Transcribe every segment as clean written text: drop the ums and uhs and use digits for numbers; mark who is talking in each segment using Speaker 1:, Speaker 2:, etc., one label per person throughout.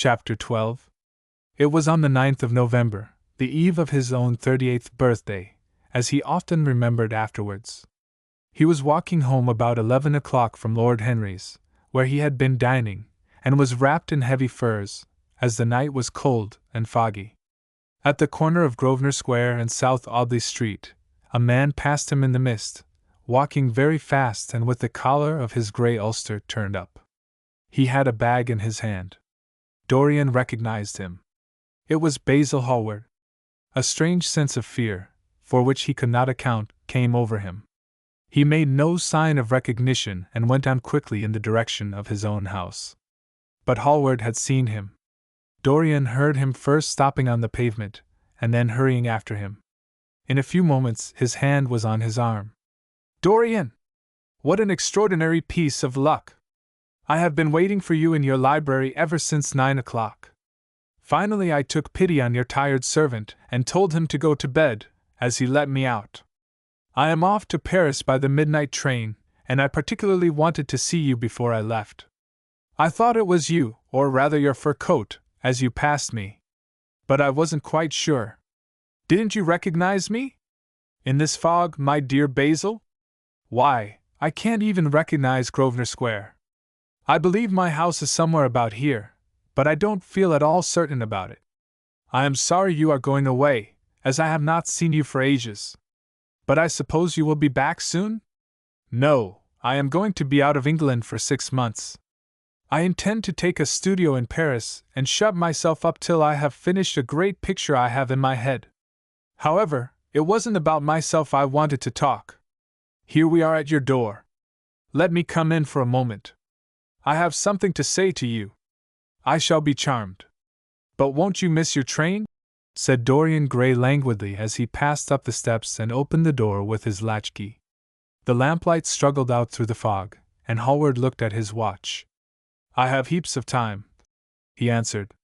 Speaker 1: Chapter 12. It was on the 9th of November, the eve of his own 38th birthday, as he often remembered afterwards. He was walking home about 11 o'clock from Lord Henry's, where he had been dining, and was wrapped in heavy furs, as the night was cold and foggy. At the corner of Grosvenor Square and South Audley Street, a man passed him in the mist, walking very fast and with the collar of his grey ulster turned up. He had a bag in his hand. Dorian recognized him. It was Basil Hallward. A strange sense of fear, for which he could not account, came over him. He made no sign of recognition and went on quickly in the direction of his own house. But Hallward had seen him. Dorian heard him first stopping on the pavement, and then hurrying after him. In a few moments his hand was on his arm. "Dorian! What an extraordinary piece of luck! I have been waiting for you in your library ever since 9 o'clock. Finally I took pity on your tired servant and told him to go to bed, as he let me out. I am off to Paris by the midnight train, and I particularly wanted to see you before I left. I thought it was you, or rather your fur coat, as you passed me. But I wasn't quite sure. Didn't you recognize me? In this fog, my dear Basil? Why, I can't even recognize Grosvenor Square. I believe my house is somewhere about here, but I don't feel at all certain about it. I am sorry you are going away, as I have not seen you for ages. But I suppose you will be back soon? No, I am going to be out of England for 6 months. I intend to take a studio in Paris and shut myself up till I have finished a great picture I have in my head. However, it wasn't about myself I wanted to talk. Here we are at your door. Let me come in for a moment. I have something to say to you. I shall be charmed. But won't you miss your train?" said Dorian Gray languidly as he passed up the steps and opened the door with his latchkey. The lamplight struggled out through the fog, and Hallward looked at his watch. "I have heaps of time," he answered.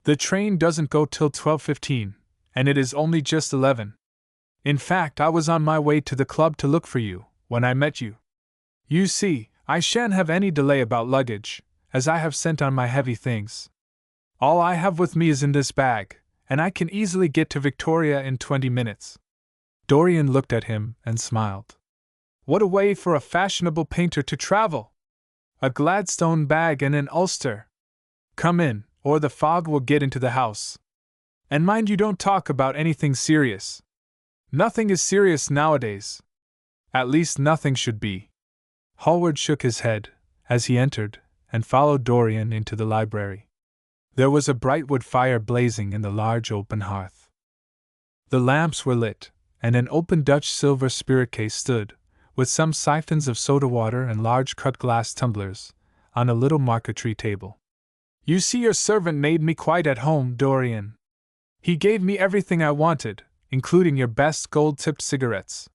Speaker 1: "The train doesn't go till 12:15, and it is only just 11. In fact, I was on my way to the club to look for you, when I met you. You see, I shan't have any delay about luggage, as I have sent on my heavy things. All I have with me is in this bag, and I can easily get to Victoria in 20 minutes. Dorian looked at him and smiled. What a way for a fashionable painter to travel! A Gladstone bag and an ulster. Come in, or the fog will get into the house. And mind you don't talk about anything serious. Nothing is serious nowadays. At least nothing should be." Hallward shook his head, as he entered, and followed Dorian into the library. There was a bright wood fire blazing in the large open hearth. The lamps were lit, and an open Dutch silver spirit case stood, with some siphons of soda water and large cut glass tumblers, on a little marquetry table. "You see, your servant made me quite at home, Dorian. He gave me everything I wanted, including your best gold-tipped cigarettes.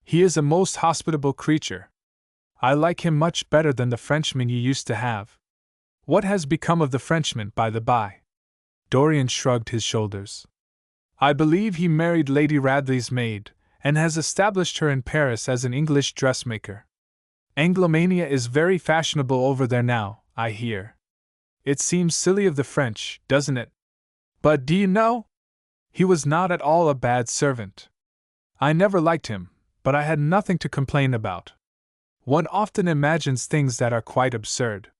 Speaker 1: He is a most hospitable creature. I like him much better than the Frenchman you used to have. What has become of the Frenchman, by the by?" Dorian shrugged his shoulders. "I believe he married Lady Radley's maid, and has established her in Paris as an English dressmaker. Anglomania is very fashionable over there now, I hear. It seems silly of the French, doesn't it? But do you know? He was not at all a bad servant. I never liked him, but I had nothing to complain about. One often imagines things that are quite absurd.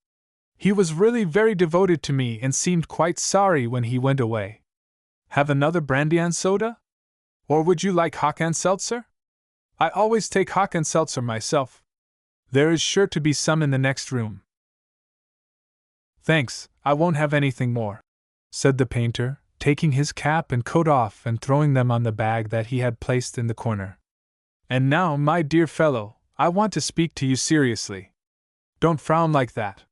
Speaker 1: He was really very devoted to me and seemed quite sorry when he went away. Have another brandy and soda? Or would you like hock and seltzer? I always take hock and seltzer myself. There is sure to be some in the next room." "Thanks, I won't have anything more," said the painter, taking his cap and coat off and throwing them on the bag that he had placed in the corner. "And now, my dear fellow, I want to speak to you seriously. Don't frown like that.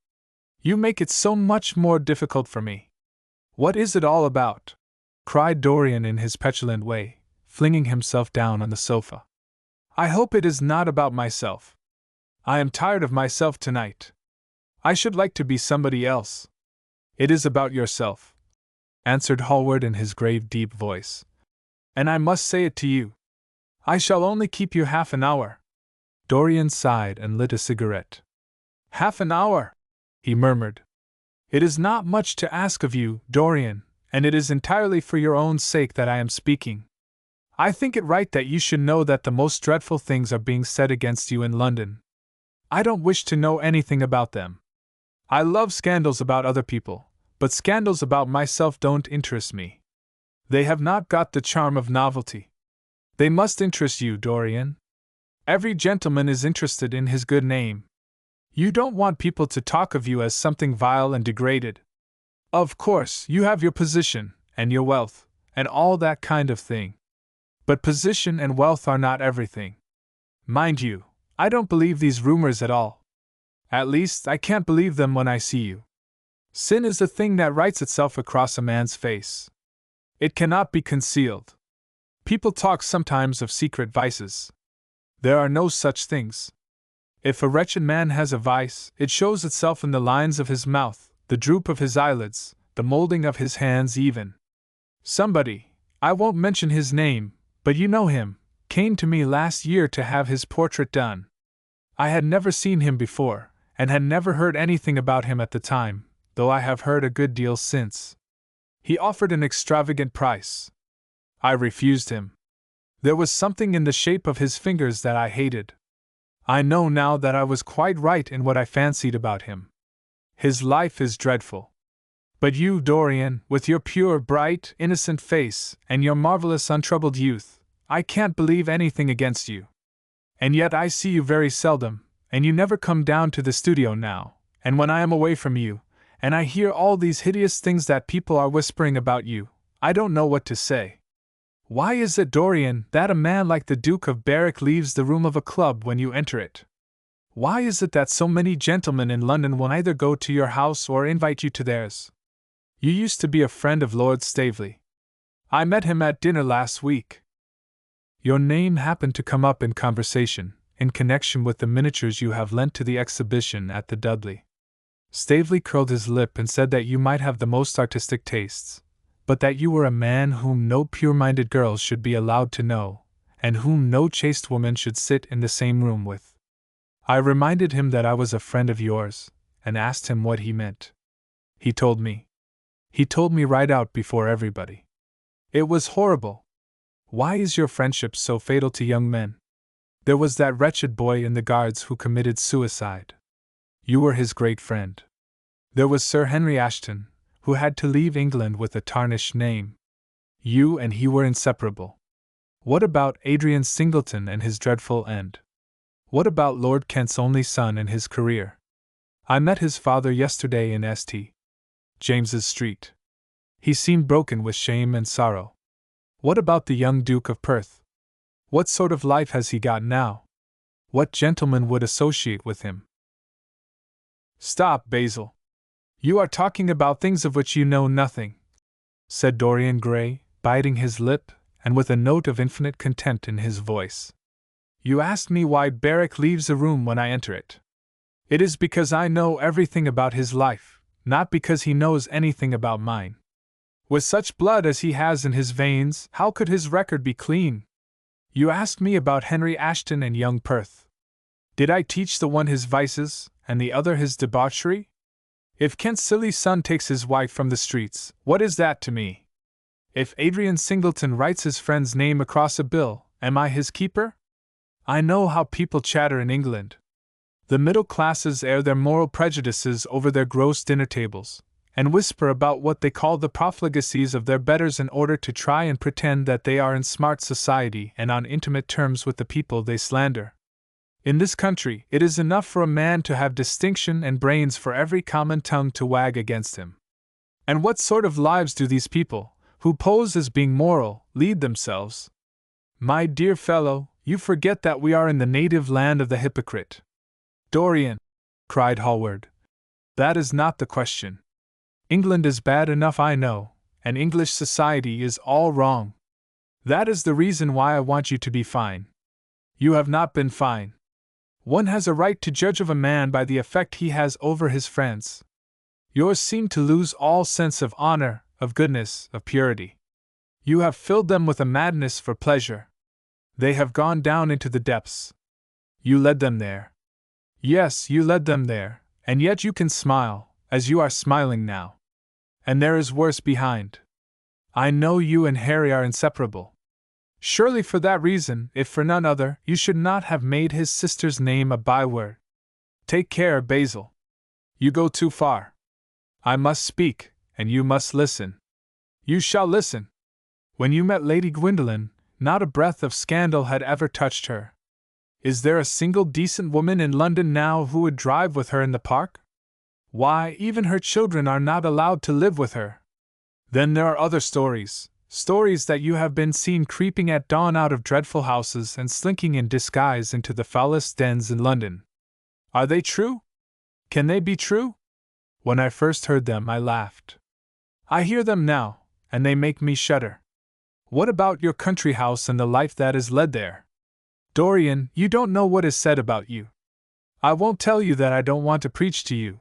Speaker 1: You make it so much more difficult for me. What is it all about?" cried Dorian in his petulant way, flinging himself down on the sofa. "I hope it is not about myself. I am tired of myself tonight. I should like to be somebody else." "It is about yourself," answered Hallward in his grave, deep voice. "And I must say it to you. I shall only keep you half an hour." Dorian sighed and lit a cigarette. "Half an hour!" he murmured. It is not much to ask of you, Dorian, and it is entirely for your own sake that I am speaking. I think it right that you should know that the most dreadful things are being said against you in London. I don't wish to know anything about them. I love scandals about other people, but scandals about myself don't interest me. They have not got the charm of novelty. They must interest you, Dorian. Every gentleman is interested in his good name. You don't want people to talk of you as something vile and degraded. Of course, you have your position, and your wealth, and all that kind of thing. But position and wealth are not everything. Mind you, I don't believe these rumors at all. At least, I can't believe them when I see you. Sin is the thing that writes itself across a man's face. It cannot be concealed. People talk sometimes of secret vices. There are no such things. If a wretched man has a vice, it shows itself in the lines of his mouth, the droop of his eyelids, the molding of his hands even. Somebody, I won't mention his name, but you know him, came to me last year to have his portrait done. I had never seen him before, and had never heard anything about him at the time, though I have heard a good deal since. He offered an extravagant price. I refused him. There was something in the shape of his fingers that I hated. I know now that I was quite right in what I fancied about him. His life is dreadful. But you, Dorian, with your pure, bright, innocent face, and your marvelous untroubled youth, I can't believe anything against you. And yet I see you very seldom, and you never come down to the studio now, and when I am away from you, and I hear all these hideous things that people are whispering about you, I don't know what to say. Why is it, Dorian, that a man like the Duke of Berwick leaves the room of a club when you enter it? Why is it that so many gentlemen in London will either go to your house or invite you to theirs? You used to be a friend of Lord Staveley. I met him at dinner last week. Your name happened to come up in conversation, in connection with the miniatures you have lent to the exhibition at the Dudley. Staveley curled his lip and said that you might have the most artistic tastes, but that you were a man whom no pure-minded girls should be allowed to know, and whom no chaste woman should sit in the same room with. I reminded him that I was a friend of yours, and asked him what he meant. He told me. He told me right out before everybody. It was horrible. Why is your friendship so fatal to young men? There was that wretched boy in the Guards who committed suicide. You were his great friend. There was Sir Henry Ashton, who had to leave England with a tarnished name. You and he were inseparable. What about Adrian Singleton and his dreadful end? What about Lord Kent's only son and his career? I met his father yesterday in St. James's Street. He seemed broken with shame and sorrow. What about the young Duke of Perth? What sort of life has he got now? What gentleman would associate with him? Stop, Basil. You are talking about things of which you know nothing, said Dorian Gray, biting his lip, and with a note of infinite contempt in his voice. You asked me why Berwick leaves a room when I enter it. It is because I know everything about his life, not because he knows anything about mine. With such blood as he has in his veins, how could his record be clean? You asked me about Henry Ashton and young Perth. Did I teach the one his vices, and the other his debauchery? If Kent's silly son takes his wife from the streets, what is that to me? If Adrian Singleton writes his friend's name across a bill, am I his keeper? I know how people chatter in England. The middle classes air their moral prejudices over their gross dinner tables, and whisper about what they call the profligacies of their betters in order to try and pretend that they are in smart society and on intimate terms with the people they slander. In this country, it is enough for a man to have distinction and brains for every common tongue to wag against him. And what sort of lives do these people, who pose as being moral, lead themselves? My dear fellow, you forget that we are in the native land of the hypocrite. Dorian, cried Hallward, that is not the question. England is bad enough, I know, and English society is all wrong. That is the reason why I want you to be fine. You have not been fine. One has a right to judge of a man by the effect he has over his friends. Yours seem to lose all sense of honor, of goodness, of purity. You have filled them with a madness for pleasure. They have gone down into the depths. You led them there. Yes, you led them there, and yet you can smile, as you are smiling now. And there is worse behind. I know you and Harry are inseparable. Surely for that reason, if for none other, you should not have made his sister's name a byword. Take care, Basil. You go too far. I must speak, and you must listen. You shall listen. When you met Lady Gwendolen, not a breath of scandal had ever touched her. Is there a single decent woman in London now who would drive with her in the park? Why, even her children are not allowed to live with her. Then there are other stories, stories that you have been seen creeping at dawn out of dreadful houses and slinking in disguise into the foulest dens in London. Are they true? Can they be true? When I first heard them, I laughed. I hear them now, and they make me shudder. What about your country house and the life that is led there? Dorian, you don't know what is said about you. I won't tell you that I don't want to preach to you.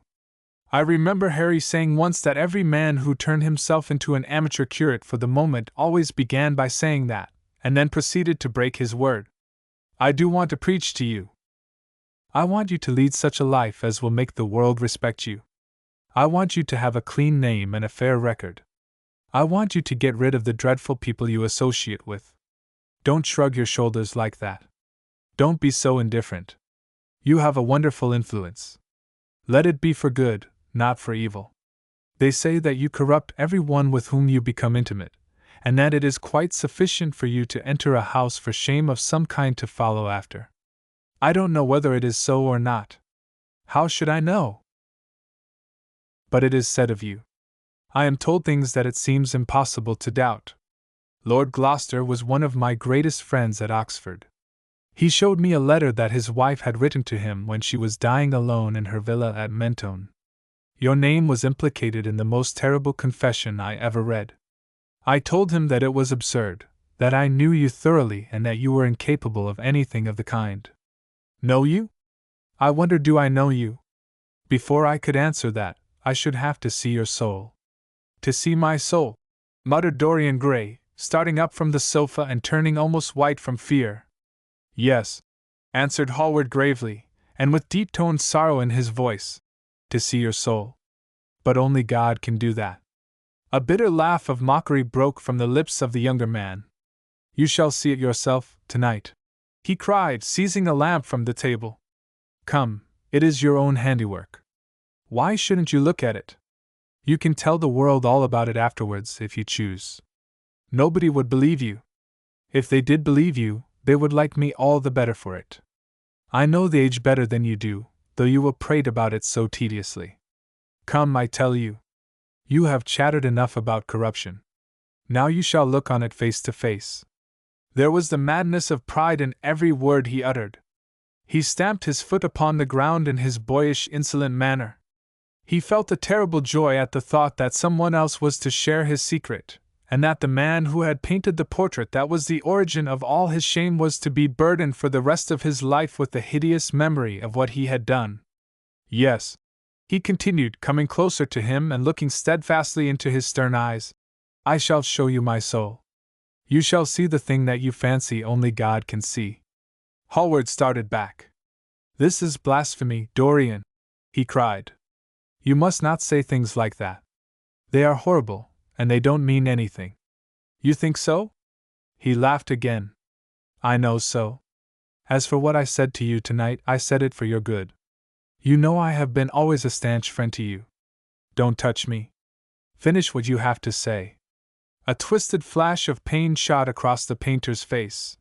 Speaker 1: I remember Harry saying once that every man who turned himself into an amateur curate for the moment always began by saying that, and then proceeded to break his word. I do want to preach to you. I want you to lead such a life as will make the world respect you. I want you to have a clean name and a fair record. I want you to get rid of the dreadful people you associate with. Don't shrug your shoulders like that. Don't be so indifferent. You have a wonderful influence. Let it be for good, not for evil. They say that you corrupt every one with whom you become intimate, and that it is quite sufficient for you to enter a house for shame of some kind to follow after. I don't know whether it is so or not. How should I know? But it is said of you. I am told things that it seems impossible to doubt. Lord Gloucester was one of my greatest friends at Oxford. He showed me a letter that his wife had written to him when she was dying alone in her villa at Mentone. Your name was implicated in the most terrible confession I ever read. I told him that it was absurd, that I knew you thoroughly and that you were incapable of anything of the kind. Know you? I wonder, do I know you? Before I could answer that, I should have to see your soul. To see my soul, muttered Dorian Gray, starting up from the sofa and turning almost white from fear. Yes, answered Hallward gravely, and with deep-toned sorrow in his voice. To see your soul. But only God can do that. A bitter laugh of mockery broke from the lips of the younger man. You shall see it yourself, tonight, he cried, seizing a lamp from the table. Come, it is your own handiwork. Why shouldn't you look at it? You can tell the world all about it afterwards if you choose. Nobody would believe you. If they did believe you, they would like me all the better for it. I know the age better than you do, though you will prate about it so tediously. Come, I tell you. You have chattered enough about corruption. Now you shall look on it face to face. There was the madness of pride in every word he uttered. He stamped his foot upon the ground in his boyish, insolent manner. He felt a terrible joy at the thought that someone else was to share his secret, and that the man who had painted the portrait that was the origin of all his shame was to be burdened for the rest of his life with the hideous memory of what he had done. Yes, he continued, coming closer to him and looking steadfastly into his stern eyes, I shall show you my soul. You shall see the thing that you fancy only God can see. Hallward started back. This is blasphemy, Dorian, he cried. You must not say things like that. They are horrible, and they don't mean anything. You think so? He laughed again. I know so. As for what I said to you tonight, I said it for your good. You know I have been always a stanch friend to you. Don't touch me. Finish what you have to say. A twisted flash of pain shot across the painter's face.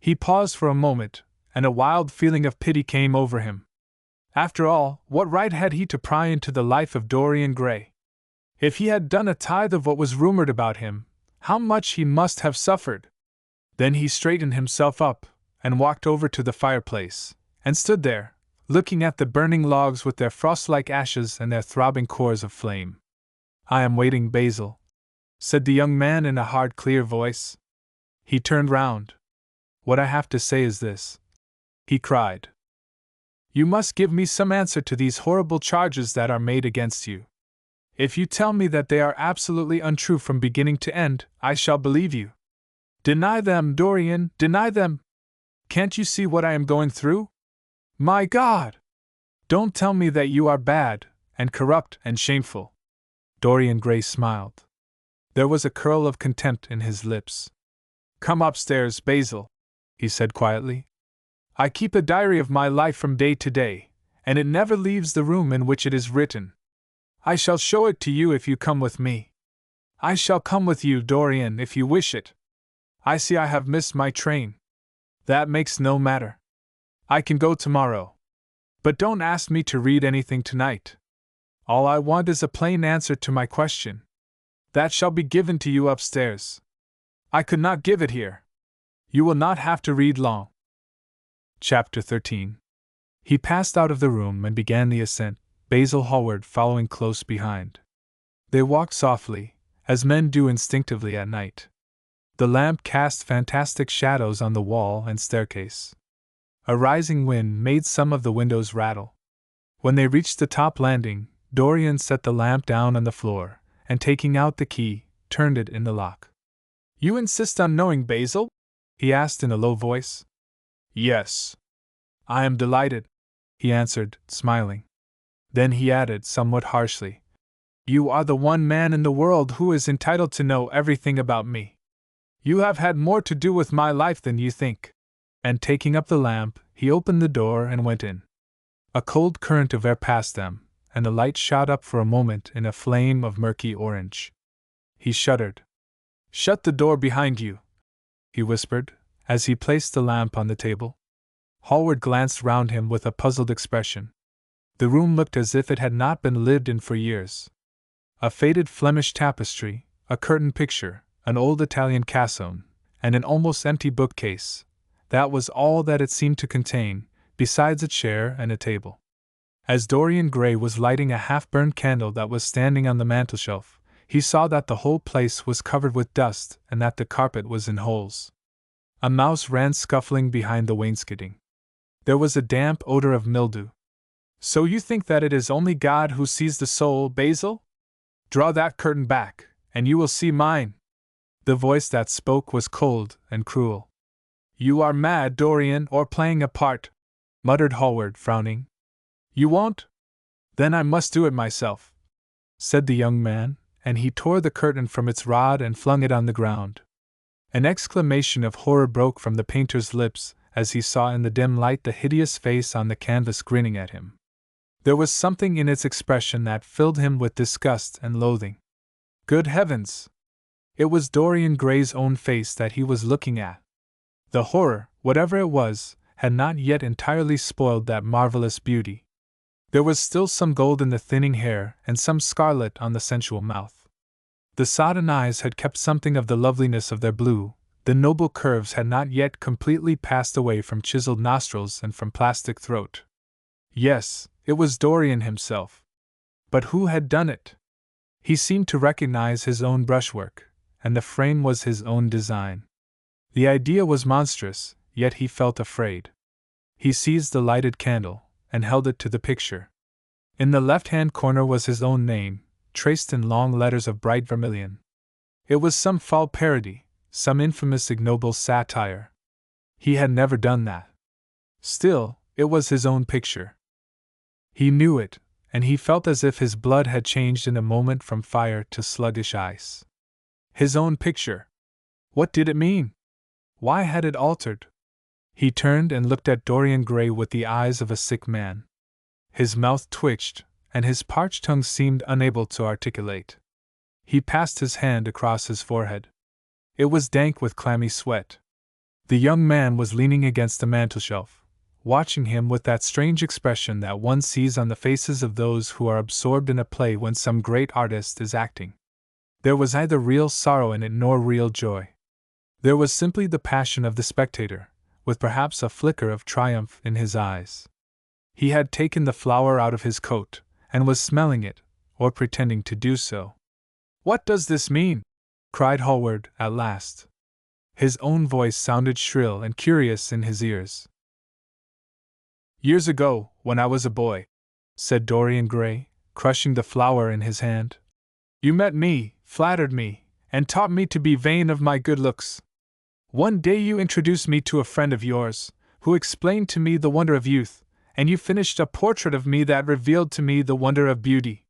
Speaker 1: He paused for a moment, and a wild feeling of pity came over him. After all, what right had he to pry into the life of Dorian Gray? If he had done a tithe of what was rumored about him, how much he must have suffered! Then he straightened himself up, and walked over to the fireplace, and stood there, looking at the burning logs with their frost-like ashes and their throbbing cores of flame. I am waiting, Basil, said the young man in a hard, clear voice. He turned round. What I have to say is this, he cried. You must give me some answer to these horrible charges that are made against you. If you tell me that they are absolutely untrue from beginning to end, I shall believe you. Deny them, Dorian, deny them. Can't you see what I am going through? My God! Don't tell me that you are bad, and corrupt and shameful." Dorian Gray smiled. There was a curl of contempt in his lips. "Come upstairs, Basil," he said quietly. "I keep a diary of my life from day to day, and it never leaves the room in which it is written. I shall show it to you if you come with me. I shall come with you, Dorian, if you wish it. I see I have missed my train. That makes no matter. I can go tomorrow. But don't ask me to read anything tonight. All I want is a plain answer to my question. That shall be given to you upstairs. I could not give it here. You will not have to read long." Chapter 13. He passed out of the room and began the ascent, Basil Hallward following close behind. They walked softly, as men do instinctively at night. The lamp cast fantastic shadows on the wall and staircase. A rising wind made some of the windows rattle. When they reached the top landing, Dorian set the lamp down on the floor, and taking out the key, turned it in the lock. "You insist on knowing, Basil?" he asked in a low voice. "Yes. I am delighted," he answered, smiling. Then he added somewhat harshly, "You are the one man in the world who is entitled to know everything about me. You have had more to do with my life than you think." And taking up the lamp, he opened the door and went in. A cold current of air passed them, and the light shot up for a moment in a flame of murky orange. He shuddered. "Shut the door behind you," he whispered, as he placed the lamp on the table. Hallward glanced round him with a puzzled expression. The room looked as if it had not been lived in for years. A faded Flemish tapestry, a curtained picture, an old Italian cassone, and an almost empty bookcase. That was all that it seemed to contain, besides a chair and a table. As Dorian Gray was lighting a half-burned candle that was standing on the mantelshelf, he saw that the whole place was covered with dust and that the carpet was in holes. A mouse ran scuffling behind the wainscoting. There was a damp odor of mildew. "So you think that it is only God who sees the soul, Basil? Draw that curtain back, and you will see mine." The voice that spoke was cold and cruel. "You are mad, Dorian, or playing a part," muttered Hallward, frowning. "You won't? Then I must do it myself," said the young man, and he tore the curtain from its rod and flung it on the ground. An exclamation of horror broke from the painter's lips as he saw in the dim light the hideous face on the canvas grinning at him. There was something in its expression that filled him with disgust and loathing. Good heavens! It was Dorian Gray's own face that he was looking at. The horror, whatever it was, had not yet entirely spoiled that marvelous beauty. There was still some gold in the thinning hair and some scarlet on the sensual mouth. The sodden eyes had kept something of the loveliness of their blue, the noble curves had not yet completely passed away from chiseled nostrils and from plastic throat. Yes, it was Dorian himself. But who had done it? He seemed to recognize his own brushwork, and the frame was his own design. The idea was monstrous, yet he felt afraid. He seized the lighted candle, and held it to the picture. In the left-hand corner was his own name, traced in long letters of bright vermilion. It was some foul parody, some infamous ignoble satire. He had never done that. Still, it was his own picture. He knew it, and he felt as if his blood had changed in a moment from fire to sluggish ice. His own picture! What did it mean? Why had it altered? He turned and looked at Dorian Gray with the eyes of a sick man. His mouth twitched, and his parched tongue seemed unable to articulate. He passed his hand across his forehead. It was dank with clammy sweat. The young man was leaning against the mantelshelf, watching him with that strange expression that one sees on the faces of those who are absorbed in a play when some great artist is acting. There was neither real sorrow in it nor real joy. There was simply the passion of the spectator, with perhaps a flicker of triumph in his eyes. He had taken the flower out of his coat, and was smelling it, or pretending to do so. "What does this mean?" cried Hallward at last. His own voice sounded shrill and curious in his ears. "Years ago, when I was a boy," said Dorian Gray, crushing the flower in his hand, "you met me, flattered me, and taught me to be vain of my good looks. One day you introduced me to a friend of yours, who explained to me the wonder of youth, and you finished a portrait of me that revealed to me the wonder of beauty.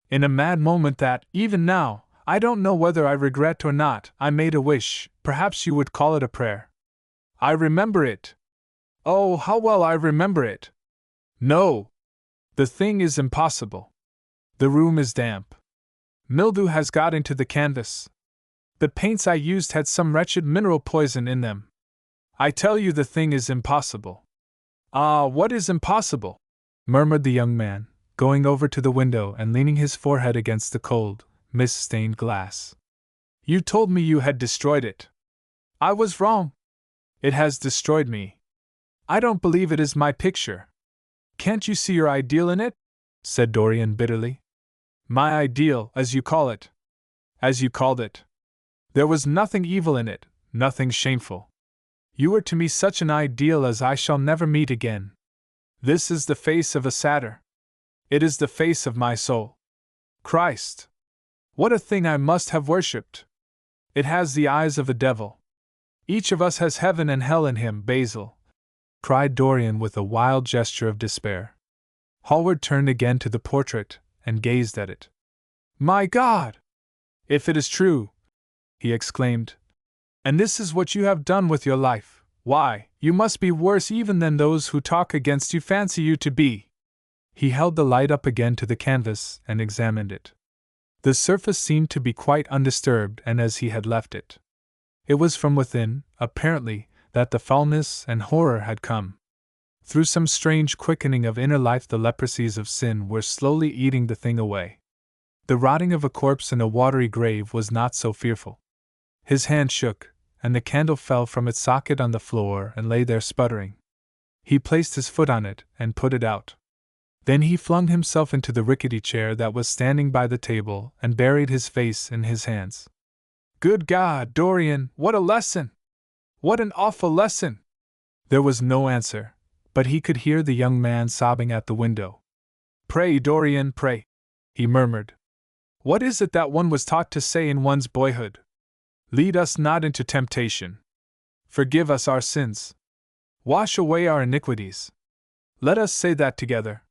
Speaker 1: In a mad moment that, even now, I don't know whether I regret or not, I made a wish, perhaps you would call it a prayer. I remember it. Oh, how well I remember it! No! The thing is impossible. The room is damp. Mildew has got into the canvas. The paints I used had some wretched mineral poison in them. I tell you the thing is impossible. Ah, what is impossible? Murmured the young man, going over to the window and leaning his forehead against the cold, mist-stained glass. You told me you had destroyed it. I was wrong. It has destroyed me. I don't believe it is my picture. Can't you see your ideal in it? Said Dorian bitterly. My ideal, as you call it. As you called it. There was nothing evil in it, nothing shameful. You were to me such an ideal as I shall never meet again. This is the face of a satyr. It is the face of my soul. Christ! What a thing I must have worshipped! It has the eyes of a devil. Each of us has heaven and hell in him, Basil, cried Dorian with a wild gesture of despair. Hallward turned again to the portrait and gazed at it. My God! If it is true, he exclaimed, and this is what you have done with your life, why, you must be worse even than those who talk against you fancy you to be. He held the light up again to the canvas and examined it. The surface seemed to be quite undisturbed and as he had left it. It was from within, apparently, that the foulness and horror had come. Through some strange quickening of inner life the leprosies of sin were slowly eating the thing away. The rotting of a corpse in a watery grave was not so fearful. His hand shook, and the candle fell from its socket on the floor and lay there sputtering. He placed his foot on it and put it out. Then he flung himself into the rickety chair that was standing by the table and buried his face in his hands. Good God, Dorian, what a lesson! What an awful lesson! There was no answer, but he could hear the young man sobbing at the window. Pray, Dorian, pray, he murmured. What is it that one was taught to say in one's boyhood? Lead us not into temptation. Forgive us our sins. Wash away our iniquities. Let us say that together.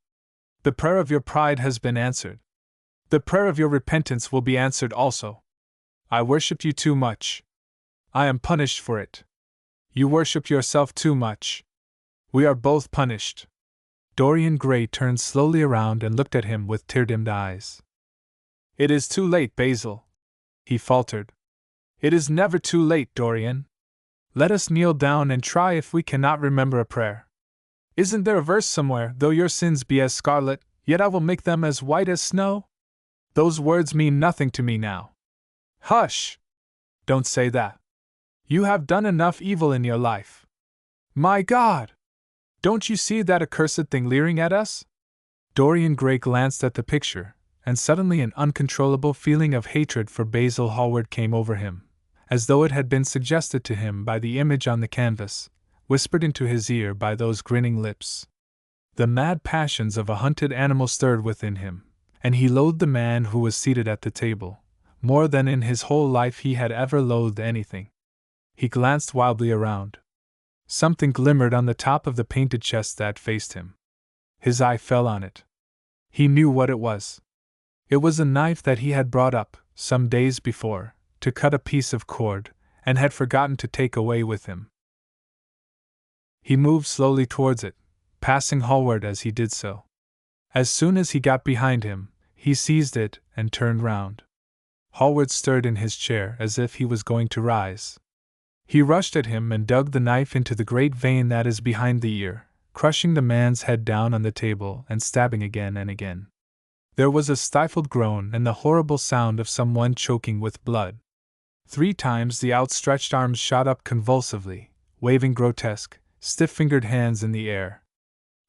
Speaker 1: The prayer of your pride has been answered. The prayer of your repentance will be answered also. I worshipped you too much. I am punished for it. You worship yourself too much. We are both punished. Dorian Gray turned slowly around and looked at him with tear-dimmed eyes. It is too late, Basil, he faltered. It is never too late, Dorian. Let us kneel down and try if we cannot remember a prayer. Isn't there a verse somewhere, though your sins be as scarlet, yet I will make them as white as snow? Those words mean nothing to me now. Hush! Don't say that. You have done enough evil in your life. My God! Don't you see that accursed thing leering at us? Dorian Gray glanced at the picture, and suddenly an uncontrollable feeling of hatred for Basil Hallward came over him, as though it had been suggested to him by the image on the canvas, whispered into his ear by those grinning lips. The mad passions of a hunted animal stirred within him, and he loathed the man who was seated at the table, more than in his whole life he had ever loathed anything. He glanced wildly around. Something glimmered on the top of the painted chest that faced him. His eye fell on it. He knew what it was. It was a knife that he had brought up, some days before, to cut a piece of cord, and had forgotten to take away with him. He moved slowly towards it, passing Hallward as he did so. As soon as he got behind him, he seized it and turned round. Hallward stirred in his chair as if he was going to rise. He rushed at him and dug the knife into the great vein that is behind the ear, crushing the man's head down on the table and stabbing again and again. There was a stifled groan and the horrible sound of someone choking with blood. 3 times the outstretched arms shot up convulsively, waving grotesque, stiff-fingered hands in the air.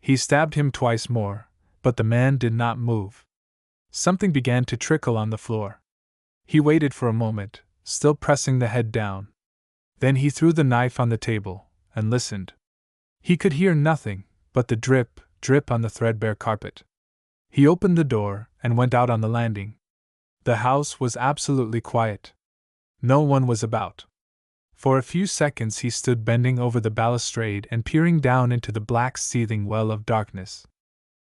Speaker 1: He stabbed him twice more, but the man did not move. Something began to trickle on the floor. He waited for a moment, still pressing the head down. Then he threw the knife on the table, and listened. He could hear nothing but the drip, drip on the threadbare carpet. He opened the door and went out on the landing. The house was absolutely quiet. No one was about. For a few seconds he stood bending over the balustrade and peering down into the black seething well of darkness.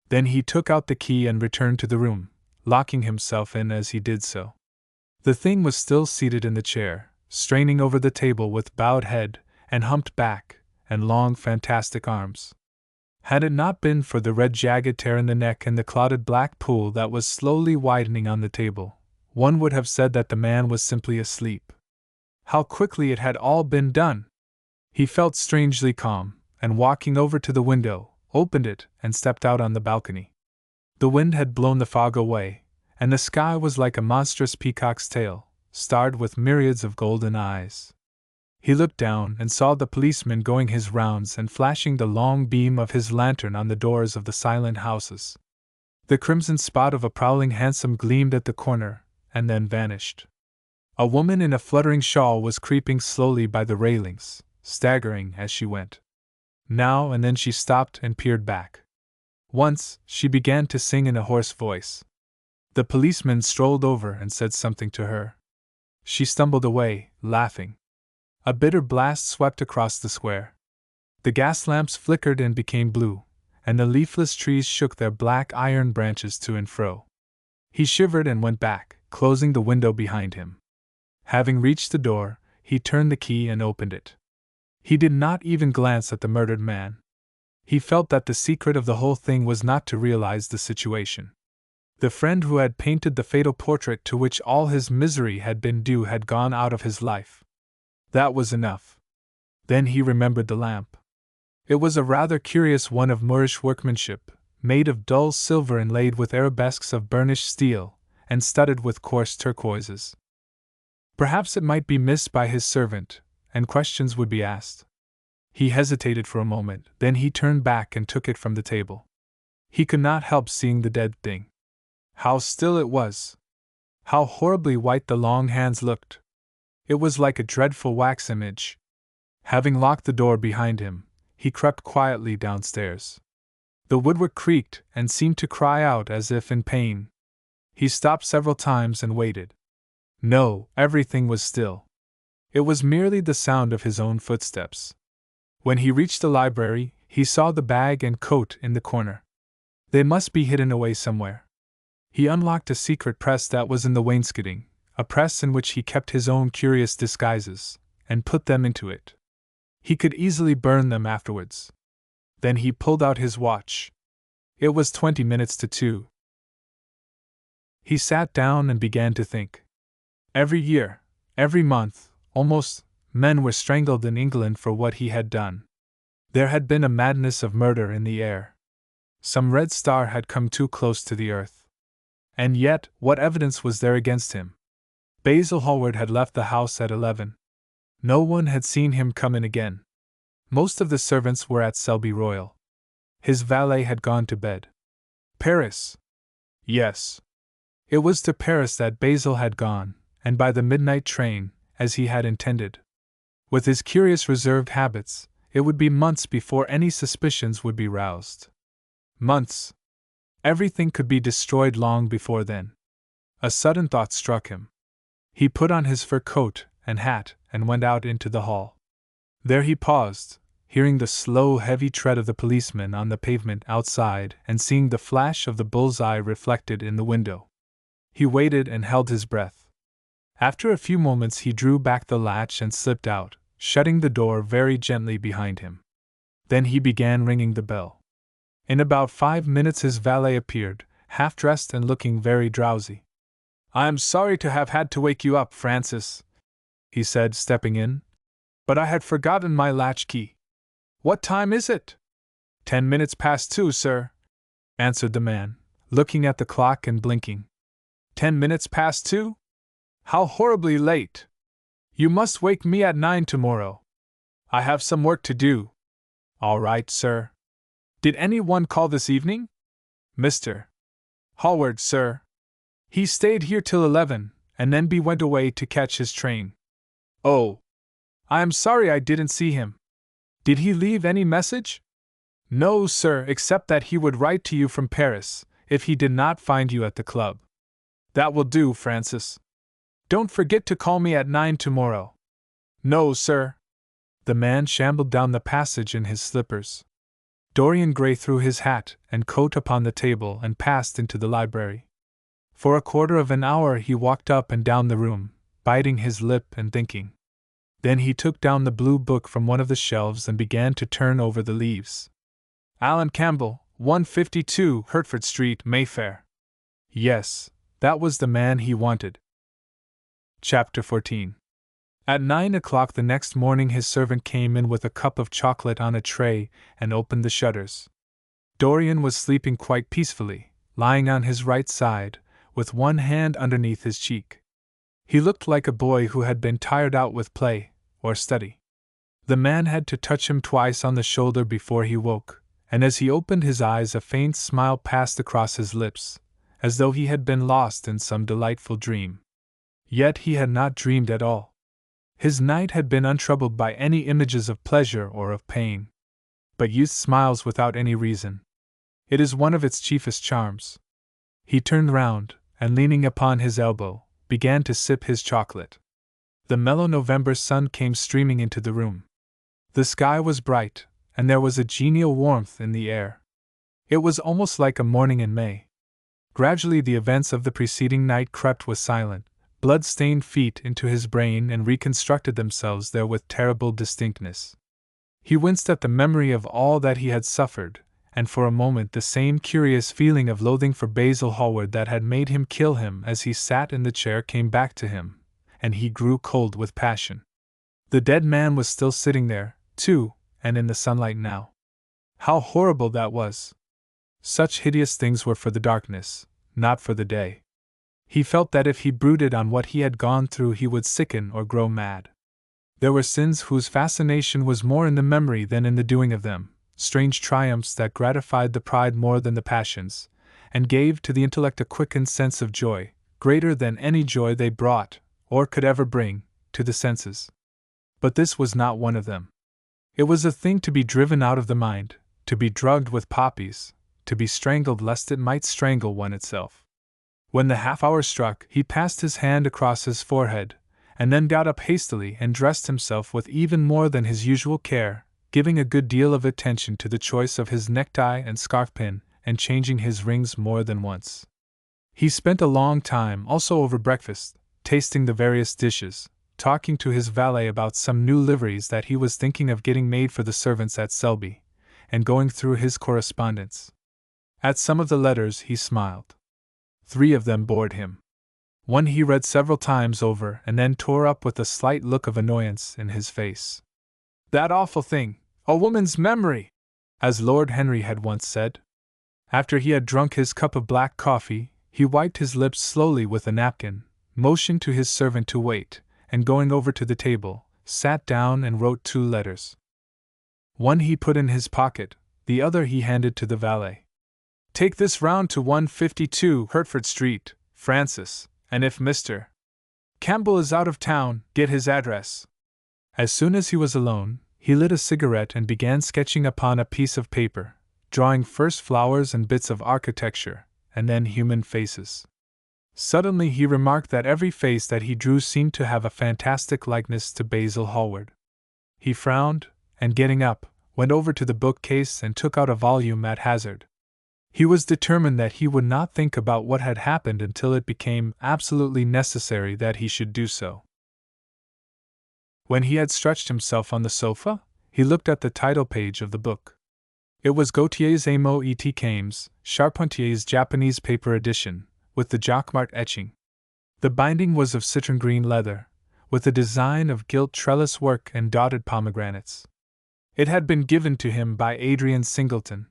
Speaker 1: Then he took out the key and returned to the room, locking himself in as he did so. The thing was still seated in the chair, straining over the table with bowed head and humped back and long fantastic arms. Had it not been for the red jagged tear in the neck and the clotted black pool that was slowly widening on the table, one would have said that the man was simply asleep. How quickly it had all been done! He felt strangely calm, and walking over to the window, opened it and stepped out on the balcony. The wind had blown the fog away, and the sky was like a monstrous peacock's tail, starred with myriads of golden eyes. He looked down and saw the policeman going his rounds and flashing the long beam of his lantern on the doors of the silent houses. The crimson spot of a prowling hansom gleamed at the corner, and then vanished. A woman in a fluttering shawl was creeping slowly by the railings, staggering as she went. Now and then she stopped and peered back. Once, she began to sing in a hoarse voice. The policeman strolled over and said something to her. She stumbled away, laughing. A bitter blast swept across the square. The gas lamps flickered and became blue, and the leafless trees shook their black iron branches to and fro. He shivered and went back, closing the window behind him. Having reached the door, he turned the key and opened it. He did not even glance at the murdered man. He felt that the secret of the whole thing was not to realize the situation. The friend who had painted the fatal portrait to which all his misery had been due had gone out of his life. That was enough. Then he remembered the lamp. It was a rather curious one of Moorish workmanship, made of dull silver inlaid with arabesques of burnished steel, and studded with coarse turquoises. Perhaps it might be missed by his servant, and questions would be asked. He hesitated for a moment, then he turned back and took it from the table. He could not help seeing the dead thing. How still it was! How horribly white the long hands looked! It was like a dreadful wax image. Having locked the door behind him, he crept quietly downstairs. The woodwork creaked and seemed to cry out as if in pain. He stopped several times and waited. No, everything was still. It was merely the sound of his own footsteps. When he reached the library, he saw the bag and coat in the corner. They must be hidden away somewhere. He unlocked a secret press that was in the wainscoting, a press in which he kept his own curious disguises, and put them into it. He could easily burn them afterwards. Then he pulled out his watch. It was 20 minutes to 2. He sat down and began to think. Every year, every month, almost, men were strangled in England for what he had done. There had been a madness of murder in the air. Some red star had come too close to the earth. And yet, what evidence was there against him? Basil Hallward had left the house at 11. No one had seen him come in again. Most of the servants were at Selby Royal. His valet had gone to bed. Paris! Yes. It was to Paris that Basil had gone, and by the midnight train, as he had intended. With his curious reserved habits, it would be months before any suspicions would be roused. Months! Everything could be destroyed long before then. A sudden thought struck him. He put on his fur coat and hat and went out into the hall. There he paused, hearing the slow, heavy tread of the policeman on the pavement outside and seeing the flash of the bull's eye reflected in the window. He waited and held his breath. After a few moments he drew back the latch and slipped out, shutting the door very gently behind him. Then he began ringing the bell. In about 5 minutes his valet appeared, half-dressed and looking very drowsy. "I am sorry to have had to wake you up, Francis," he said, stepping in. "But I had forgotten my latchkey." "What time is it?" 10 minutes past 2, sir," answered the man, looking at the clock and blinking. 10 minutes past 2? How horribly late! You must wake me at 9 tomorrow. I have some work to do. All right, sir. Did any one call this evening? Mr. Hallward, sir. He stayed here till 11, and then went away to catch his train. Oh. I am sorry I didn't see him. Did he leave any message? No, sir, except that he would write to you from Paris, if he did not find you at the club. That will do, Francis. Don't forget to call me at 9 tomorrow. No, sir. The man shambled down the passage in his slippers. Dorian Gray threw his hat and coat upon the table and passed into the library. For a quarter of an hour he walked up and down the room, biting his lip and thinking. Then he took down the blue book from one of the shelves and began to turn over the leaves. Alan Campbell, 152 Hertford Street, Mayfair. Yes, that was the man he wanted. Chapter 14. At 9 o'clock the next morning his servant came in with a cup of chocolate on a tray and opened the shutters. Dorian was sleeping quite peacefully, lying on his right side, with one hand underneath his cheek. He looked like a boy who had been tired out with play or study. The man had to touch him twice on the shoulder before he woke, and as he opened his eyes a faint smile passed across his lips, as though he had been lost in some delightful dream. Yet he had not dreamed at all. His night had been untroubled by any images of pleasure or of pain. But youth smiles without any reason. It is one of its chiefest charms. He turned round, and leaning upon his elbow, began to sip his chocolate. The mellow November sun came streaming into the room. The sky was bright, and there was a genial warmth in the air. It was almost like a morning in May. Gradually the events of the preceding night crept with silent, blood-stained feet into his brain and reconstructed themselves there with terrible distinctness. He winced at the memory of all that he had suffered, and for a moment the same curious feeling of loathing for Basil Hallward that had made him kill him as he sat in the chair came back to him, and he grew cold with passion. The dead man was still sitting there, too, and in the sunlight now. How horrible that was! Such hideous things were for the darkness, not for the day. He felt that if he brooded on what he had gone through he would sicken or grow mad. There were sins whose fascination was more in the memory than in the doing of them, strange triumphs that gratified the pride more than the passions, and gave to the intellect a quickened sense of joy, greater than any joy they brought, or could ever bring, to the senses. But this was not one of them. It was a thing to be driven out of the mind, to be drugged with poppies, to be strangled lest it might strangle one itself. When the half-hour struck, he passed his hand across his forehead, and then got up hastily and dressed himself with even more than his usual care, giving a good deal of attention to the choice of his necktie and scarf-pin, and changing his rings more than once. He spent a long time also over breakfast, tasting the various dishes, talking to his valet about some new liveries that he was thinking of getting made for the servants at Selby, and going through his correspondence. At some of the letters he smiled. 3 of them bored him. One he read several times over and then tore up with a slight look of annoyance in his face. That awful thing, a woman's memory, as Lord Henry had once said. After he had drunk his cup of black coffee, he wiped his lips slowly with a napkin, motioned to his servant to wait, and going over to the table, sat down and wrote 2 letters. One he put in his pocket, the other he handed to the valet. Take this round to 152 Hertford Street, Francis, and if Mr. Campbell is out of town, get his address. As soon as he was alone, he lit a cigarette and began sketching upon a piece of paper, drawing first flowers and bits of architecture, and then human faces. Suddenly he remarked that every face that he drew seemed to have a fantastic likeness to Basil Hallward. He frowned, and getting up, went over to the bookcase and took out a volume at hazard. He was determined that he would not think about what had happened until it became absolutely necessary that he should do so. When he had stretched himself on the sofa, he looked at the title page of the book. It was Gautier's Amo et Cames, Charpentier's Japanese paper edition, with the Jacquemart etching. The binding was of citron green leather, with a design of gilt trellis work and dotted pomegranates. It had been given to him by Adrian Singleton.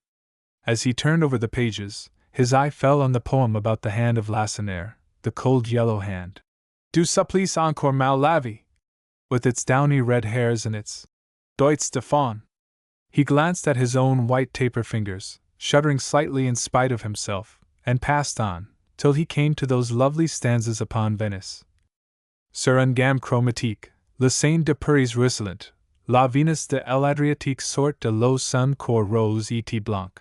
Speaker 1: As he turned over the pages, his eye fell on the poem about the hand of Lacenaire, the cold yellow hand. Du supplice encore mal lavé, with its downy red hairs and its doigts de faune. He glanced at his own white taper fingers, shuddering slightly in spite of himself, and passed on, till he came to those lovely stanzas upon Venice. Sur une gamme chromatique, le Seine de Paris ruisselant, la Venus de l'Adriatique sort de l'eau sun cor rose et blanc.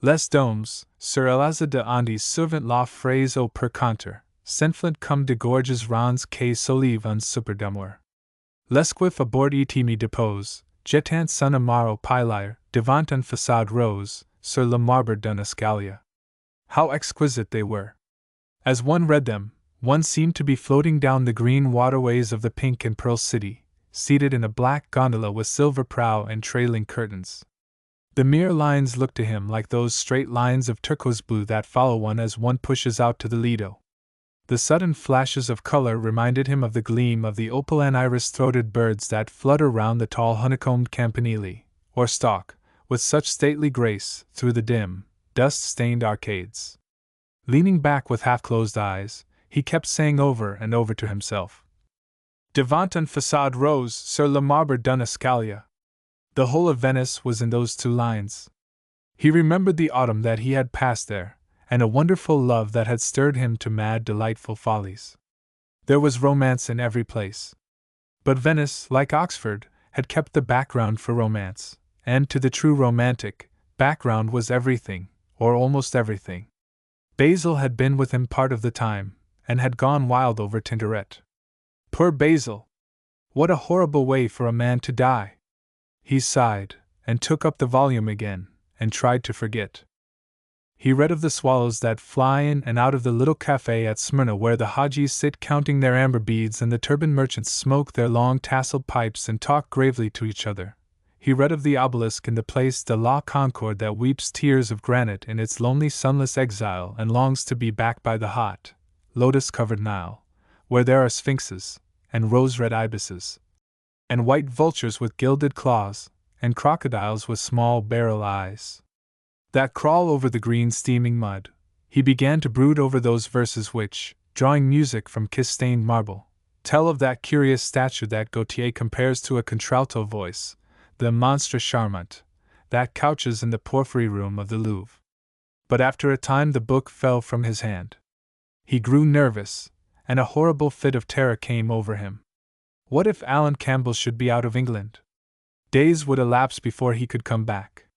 Speaker 1: Les domes, sur l'Aza de Andes servant la phrase au per canter, s'enflant comme de gorges rondes que solive un super d'amour. Lesquif aboard et me depose, jetant son amaro pilaire, devant un façade rose, sur le marbre d'un escalier. How exquisite they were! As one read them, one seemed to be floating down the green waterways of the pink and pearl city, seated in a black gondola with silver prow and trailing curtains. The mere lines looked to him like those straight lines of turquoise blue that follow one as one pushes out to the Lido. The sudden flashes of color reminded him of the gleam of the opal and iris-throated birds that flutter round the tall honeycombed campanile, or stalk, with such stately grace, through the dim, dust-stained arcades. Leaning back with half-closed eyes, he kept saying over and over to himself, Devant un façade rose sur le marbre d'un escalier. The whole of Venice was in those two lines. He remembered the autumn that he had passed there, and a wonderful love that had stirred him to mad, delightful follies. There was romance in every place. But Venice, like Oxford, had kept the background for romance, and to the true romantic, background was everything, or almost everything. Basil had been with him part of the time, and had gone wild over Tintoret. Poor Basil! What a horrible way for a man to die! He sighed, and took up the volume again, and tried to forget. He read of the swallows that fly in and out of the little cafe at Smyrna where the Hajis sit counting their amber beads and the turban merchants smoke their long tasseled pipes and talk gravely to each other. He read of the obelisk in the Place de la Concorde that weeps tears of granite in its lonely sunless exile and longs to be back by the hot, lotus-covered Nile, where there are sphinxes, and rose-red ibises, and white vultures with gilded claws, and crocodiles with small beryl eyes, that crawl over the green steaming mud. He began to brood over those verses which, drawing music from kiss-stained marble, tell of that curious statue that Gautier compares to a contralto voice, the monstre charmant, that couches in the porphyry room of the Louvre. But after a time the book fell from his hand. He grew nervous, and a horrible fit of terror came over him. What if Alan Campbell should be out of England? Days would elapse before he could come back.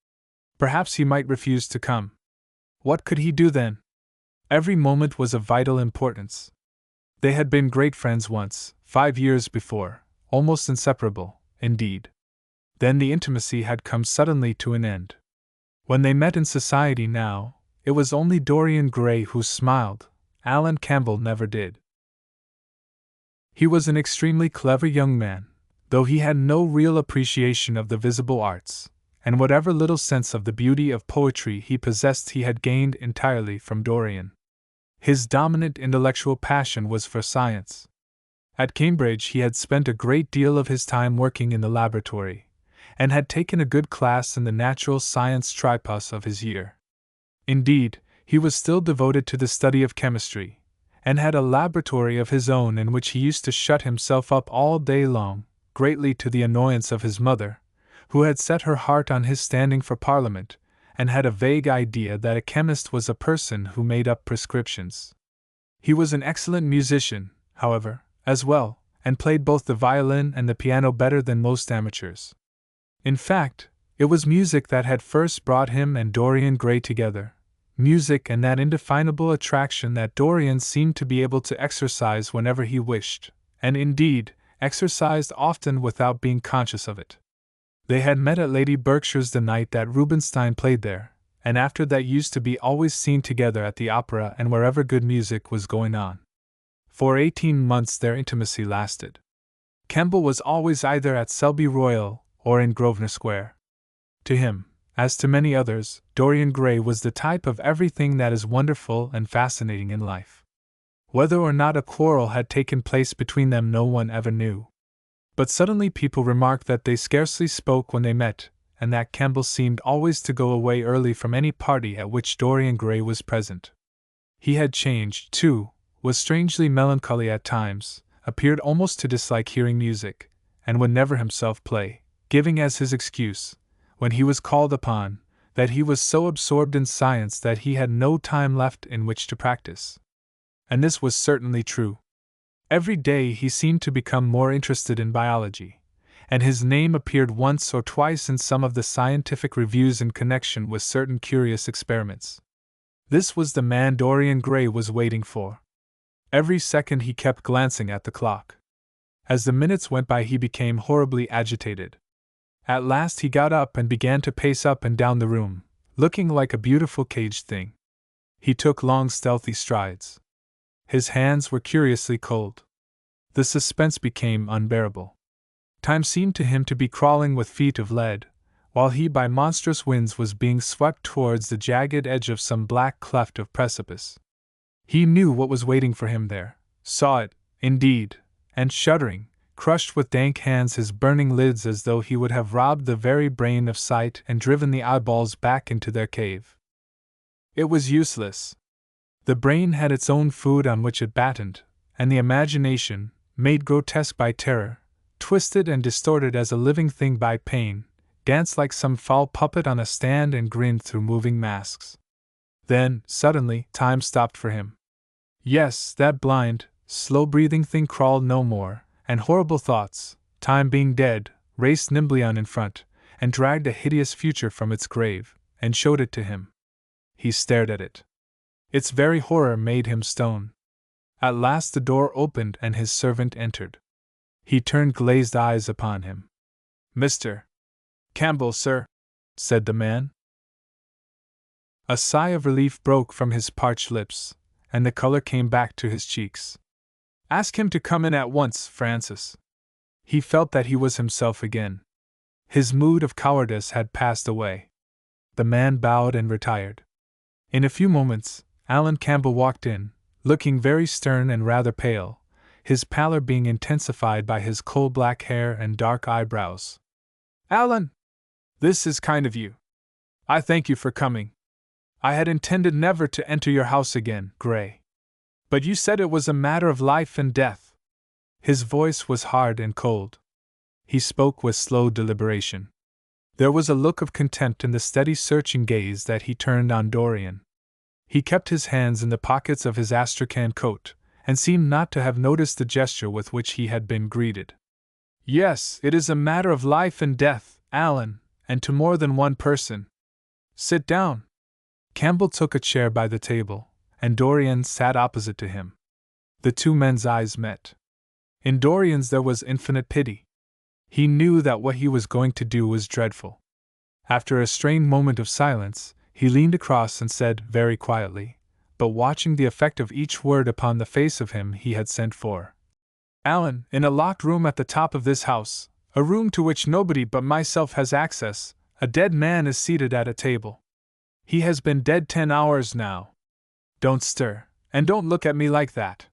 Speaker 1: Perhaps he might refuse to come. What could he do then? Every moment was of vital importance. They had been great friends once, 5 years before, almost inseparable, indeed. Then the intimacy had come suddenly to an end. When they met in society now, it was only Dorian Gray who smiled. Alan Campbell never did. He was an extremely clever young man, though he had no real appreciation of the visible arts, and whatever little sense of the beauty of poetry he possessed he had gained entirely from Dorian. His dominant intellectual passion was for science. At Cambridge he had spent a great deal of his time working in the laboratory, and had taken a good class in the natural science tripos of his year. Indeed, he was still devoted to the study of chemistry, and had a laboratory of his own in which he used to shut himself up all day long, greatly to the annoyance of his mother, who had set her heart on his standing for Parliament, and had a vague idea that a chemist was a person who made up prescriptions. He was an excellent musician, however, as well, and played both the violin and the piano better than most amateurs. In fact, it was music that had first brought him and Dorian Gray together, music and that indefinable attraction that Dorian seemed to be able to exercise whenever he wished, and indeed, exercised often without being conscious of it. They had met at Lady Berkshire's the night that Rubinstein played there, and after that used to be always seen together at the opera and wherever good music was going on. For 18 months their intimacy lasted. Campbell was always either at Selby Royal or in Grosvenor Square. To him, as to many others, Dorian Gray was the type of everything that is wonderful and fascinating in life. Whether or not a quarrel had taken place between them no one ever knew. But suddenly people remarked that they scarcely spoke when they met, and that Campbell seemed always to go away early from any party at which Dorian Gray was present. He had changed, too, was strangely melancholy at times, appeared almost to dislike hearing music, and would never himself play, giving as his excuse, when he was called upon, that he was so absorbed in science that he had no time left in which to practice. And this was certainly true. Every day he seemed to become more interested in biology, and his name appeared once or twice in some of the scientific reviews in connection with certain curious experiments. This was the man Dorian Gray was waiting for. Every second he kept glancing at the clock. As the minutes went by, he became horribly agitated. At last he got up and began to pace up and down the room, looking like a beautiful caged thing. He took long, stealthy strides. His hands were curiously cold. The suspense became unbearable. Time seemed to him to be crawling with feet of lead, while he by monstrous winds was being swept towards the jagged edge of some black cleft of precipice. He knew what was waiting for him there, saw it, indeed, and shuddering, crushed with dank hands his burning lids as though he would have robbed the very brain of sight and driven the eyeballs back into their cave. It was useless. The brain had its own food on which it battened, and the imagination, made grotesque by terror, twisted and distorted as a living thing by pain, danced like some foul puppet on a stand and grinned through moving masks. Then, suddenly, time stopped for him. Yes, that blind, slow-breathing thing crawled no more, and horrible thoughts, time being dead, raced nimbly on in front, and dragged a hideous future from its grave, and showed it to him. He stared at it. Its very horror made him stone. At last the door opened and his servant entered. He turned glazed eyes upon him. "Mr. Campbell, sir," said the man. A sigh of relief broke from his parched lips, and the color came back to his cheeks. "Ask him to come in at once, Francis." He felt that he was himself again. His mood of cowardice had passed away. The man bowed and retired. In a few moments, Alan Campbell walked in, looking very stern and rather pale, his pallor being intensified by his coal-black hair and dark eyebrows. "Alan! This is kind of you. I thank you for coming. I had intended never to enter your house again, Gray. But you said it was a matter of life and death." His voice was hard and cold. He spoke with slow deliberation. There was a look of contempt in the steady searching gaze that he turned on Dorian. He kept his hands in the pockets of his astrakhan coat, and seemed not to have noticed the gesture with which he had been greeted. "Yes, it is a matter of life and death, Alan, and to more than one person. Sit down." Campbell took a chair by the table, and Dorian sat opposite to him. The two men's eyes met. In Dorian's there was infinite pity. He knew that what he was going to do was dreadful. After a strained moment of silence, he leaned across and said very quietly, but watching the effect of each word upon the face of him he had sent for, "Alan, in a locked room at the top of this house, a room to which nobody but myself has access, a dead man is seated at a table. He has been dead 10 hours now. Don't stir, and don't look at me like that.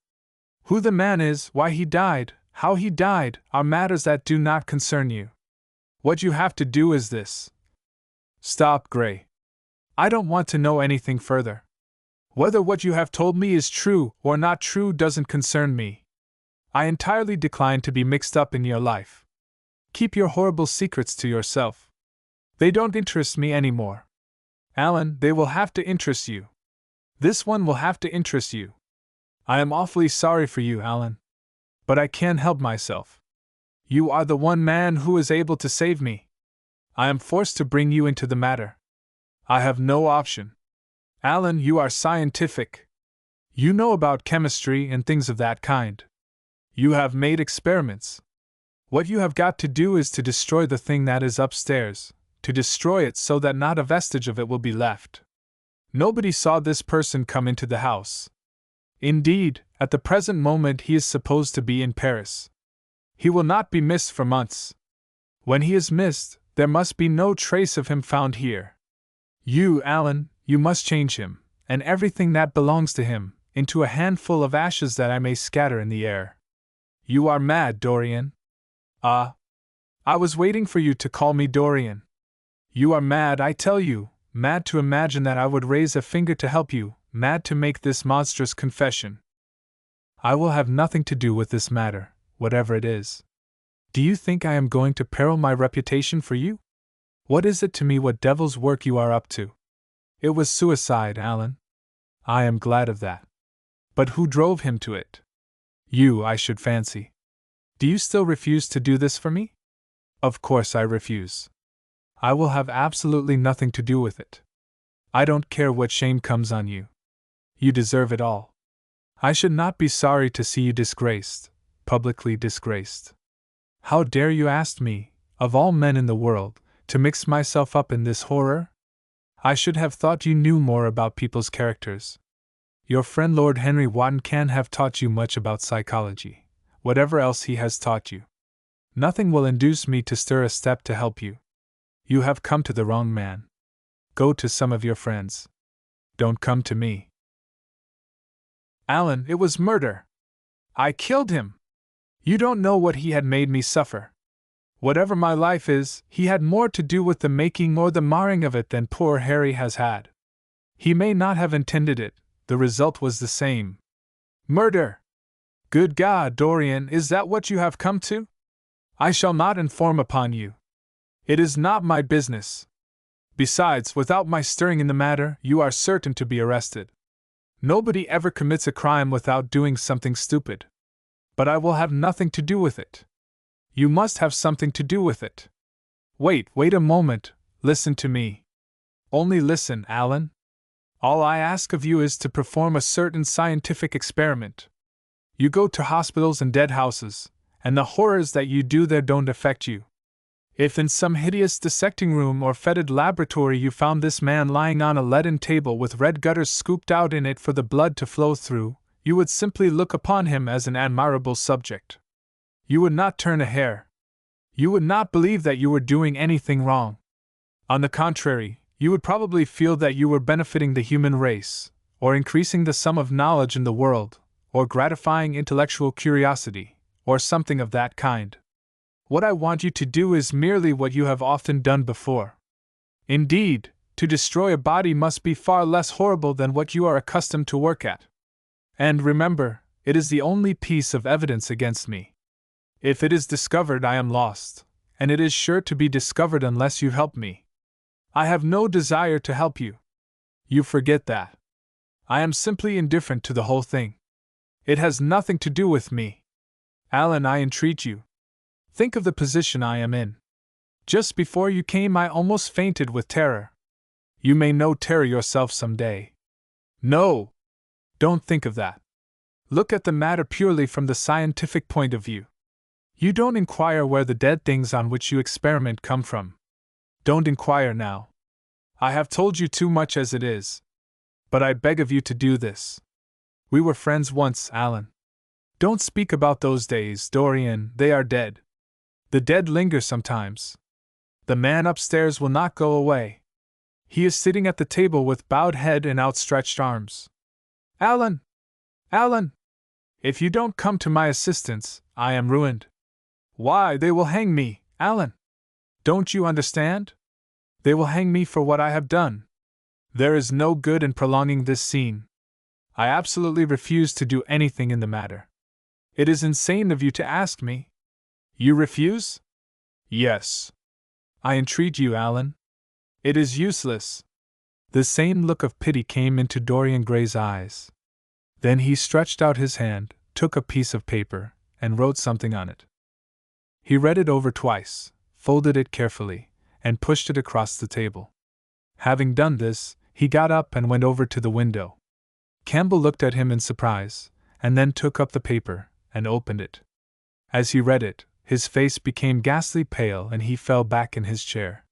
Speaker 1: Who the man is, why he died, how he died, are matters that do not concern you. What you have to do is this." "Stop, Gray. I don't want to know anything further. Whether what you have told me is true or not true doesn't concern me. I entirely decline to be mixed up in your life. Keep your horrible secrets to yourself. They don't interest me anymore. Alan, they will have to interest you. This one will have to interest you. I am awfully sorry for you, Alan. But I can't help myself. You are the one man who is able to save me. I am forced to bring you into the matter. I have no option. Alan, you are scientific. You know about chemistry and things of that kind. You have made experiments. What you have got to do is to destroy the thing that is upstairs, to destroy it so that not a vestige of it will be left. Nobody saw this person come into the house. Indeed, at the present moment he is supposed to be in Paris. He will not be missed for months. When he is missed, there must be no trace of him found here. You, Alan, you must change him, and everything that belongs to him, into a handful of ashes that I may scatter in the air. You are mad, Dorian. Ah, I was waiting for you to call me Dorian. You are mad, I tell you, mad to imagine that I would raise a finger to help you, mad to make this monstrous confession. I will have nothing to do with this matter, whatever it is. Do you think I am going to peril my reputation for you? What is it to me what devil's work you are up to? It was suicide, Alan. I am glad of that. But who drove him to it? You, I should fancy. Do you still refuse to do this for me? Of course I refuse. I will have absolutely nothing to do with it. I don't care what shame comes on you. You deserve it all. I should not be sorry to see you disgraced, publicly disgraced. How dare you ask me, of all men in the world, to mix myself up in this horror? I should have thought you knew more about people's characters. Your friend Lord Henry Wotton can't have taught you much about psychology, whatever else he has taught you. Nothing will induce me to stir a step to help you. You have come to the wrong man. Go to some of your friends. Don't come to me. Alan, it was murder. I killed him. You don't know what he had made me suffer. Whatever my life is, he had more to do with the making or the marring of it than poor Harry has had. He may not have intended it, the result was the same. Murder! Good God, Dorian, is that what you have come to? I shall not inform upon you. It is not my business. Besides, without my stirring in the matter, you are certain to be arrested. Nobody ever commits a crime without doing something stupid. But I will have nothing to do with it. You must have something to do with it. Wait a moment, listen to me. Only listen, Alan. All I ask of you is to perform a certain scientific experiment. You go to hospitals and dead houses, and the horrors that you do there don't affect you. If in some hideous dissecting room or fetid laboratory you found this man lying on a leaden table with red gutters scooped out in it for the blood to flow through, you would simply look upon him as an admirable subject. You would not turn a hair. You would not believe that you were doing anything wrong. On the contrary, you would probably feel that you were benefiting the human race, or increasing the sum of knowledge in the world, or gratifying intellectual curiosity, or something of that kind. What I want you to do is merely what you have often done before. Indeed, to destroy a body must be far less horrible than what you are accustomed to work at. And remember, it is the only piece of evidence against me. If it is discovered, I am lost, and it is sure to be discovered unless you help me. I have no desire to help you. You forget that. I am simply indifferent to the whole thing. It has nothing to do with me. Alan, I entreat you. Think of the position I am in. Just before you came, I almost fainted with terror. You may know terror yourself some day. No! Don't think of that. Look at the matter purely from the scientific point of view. You don't inquire where the dead things on which you experiment come from. Don't inquire now. I have told you too much as it is. But I beg of you to do this. We were friends once, Alan. Don't speak about those days, Dorian, they are dead. The dead linger sometimes. The man upstairs will not go away. He is sitting at the table with bowed head and outstretched arms. Alan! Alan! If you don't come to my assistance, I am ruined. Why, they will hang me, Alan! Don't you understand? They will hang me for what I have done. There is no good in prolonging this scene. I absolutely refuse to do anything in the matter. It is insane of you to ask me. You refuse? Yes. I entreat you, Alan. It is useless. The same look of pity came into Dorian Gray's eyes. Then he stretched out his hand, took a piece of paper, and wrote something on it. He read it over twice, folded it carefully, and pushed it across the table. Having done this, he got up and went over to the window. Campbell looked at him in surprise, and then took up the paper and opened it. As he read it, his face became ghastly pale and he fell back in his chair.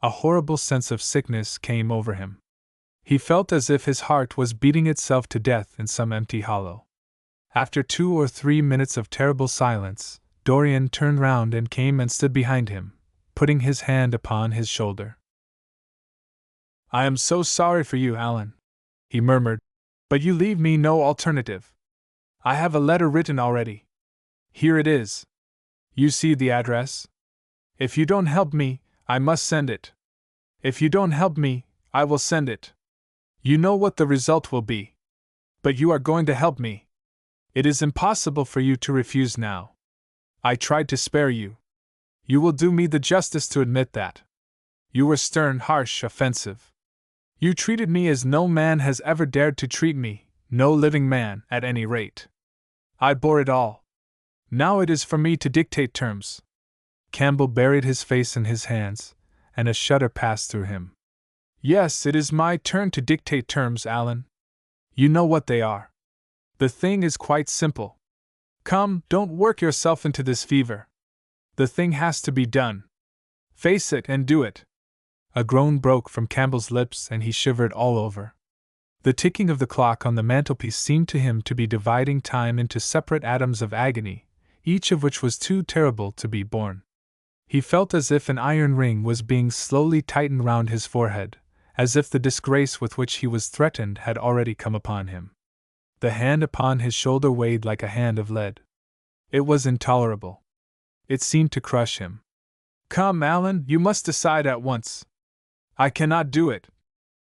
Speaker 1: A horrible sense of sickness came over him. He felt as if his heart was beating itself to death in some empty hollow. After 2 or 3 minutes of terrible silence, Dorian turned round and came and stood behind him, putting his hand upon his shoulder. I am so sorry for you, Alan, he murmured, but you leave me no alternative. I have a letter written already. Here it is. You see the address? If you don't help me, I must send it. If you don't help me, I will send it. You know what the result will be. But you are going to help me. It is impossible for you to refuse now. I tried to spare you. You will do me the justice to admit that. You were stern, harsh, offensive. You treated me as no man has ever dared to treat me, no living man, at any rate. I bore it all. Now it is for me to dictate terms. Campbell buried his face in his hands, and a shudder passed through him. Yes, it is my turn to dictate terms, Alan. You know what they are. The thing is quite simple. Come, don't work yourself into this fever. The thing has to be done. Face it and do it. A groan broke from Campbell's lips and he shivered all over. The ticking of the clock on the mantelpiece seemed to him to be dividing time into separate atoms of agony, each of which was too terrible to be borne. He felt as if an iron ring was being slowly tightened round his forehead, as if the disgrace with which he was threatened had already come upon him. The hand upon his shoulder weighed like a hand of lead. It was intolerable. It seemed to crush him. Come, Alan, you must decide at once. I cannot do it,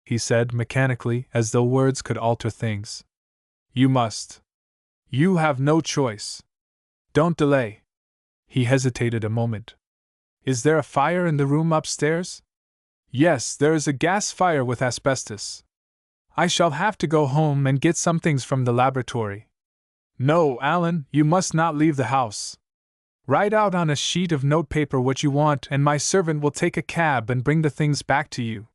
Speaker 1: he said mechanically, as though words could alter things. You must. You have no choice. Don't delay. He hesitated a moment. Is there a fire in the room upstairs? Yes, there is a gas fire with asbestos. I shall have to go home and get some things from the laboratory. No, Alan, you must not leave the house. Write out on a sheet of notepaper what you want, and my servant will take a cab and bring the things back to you.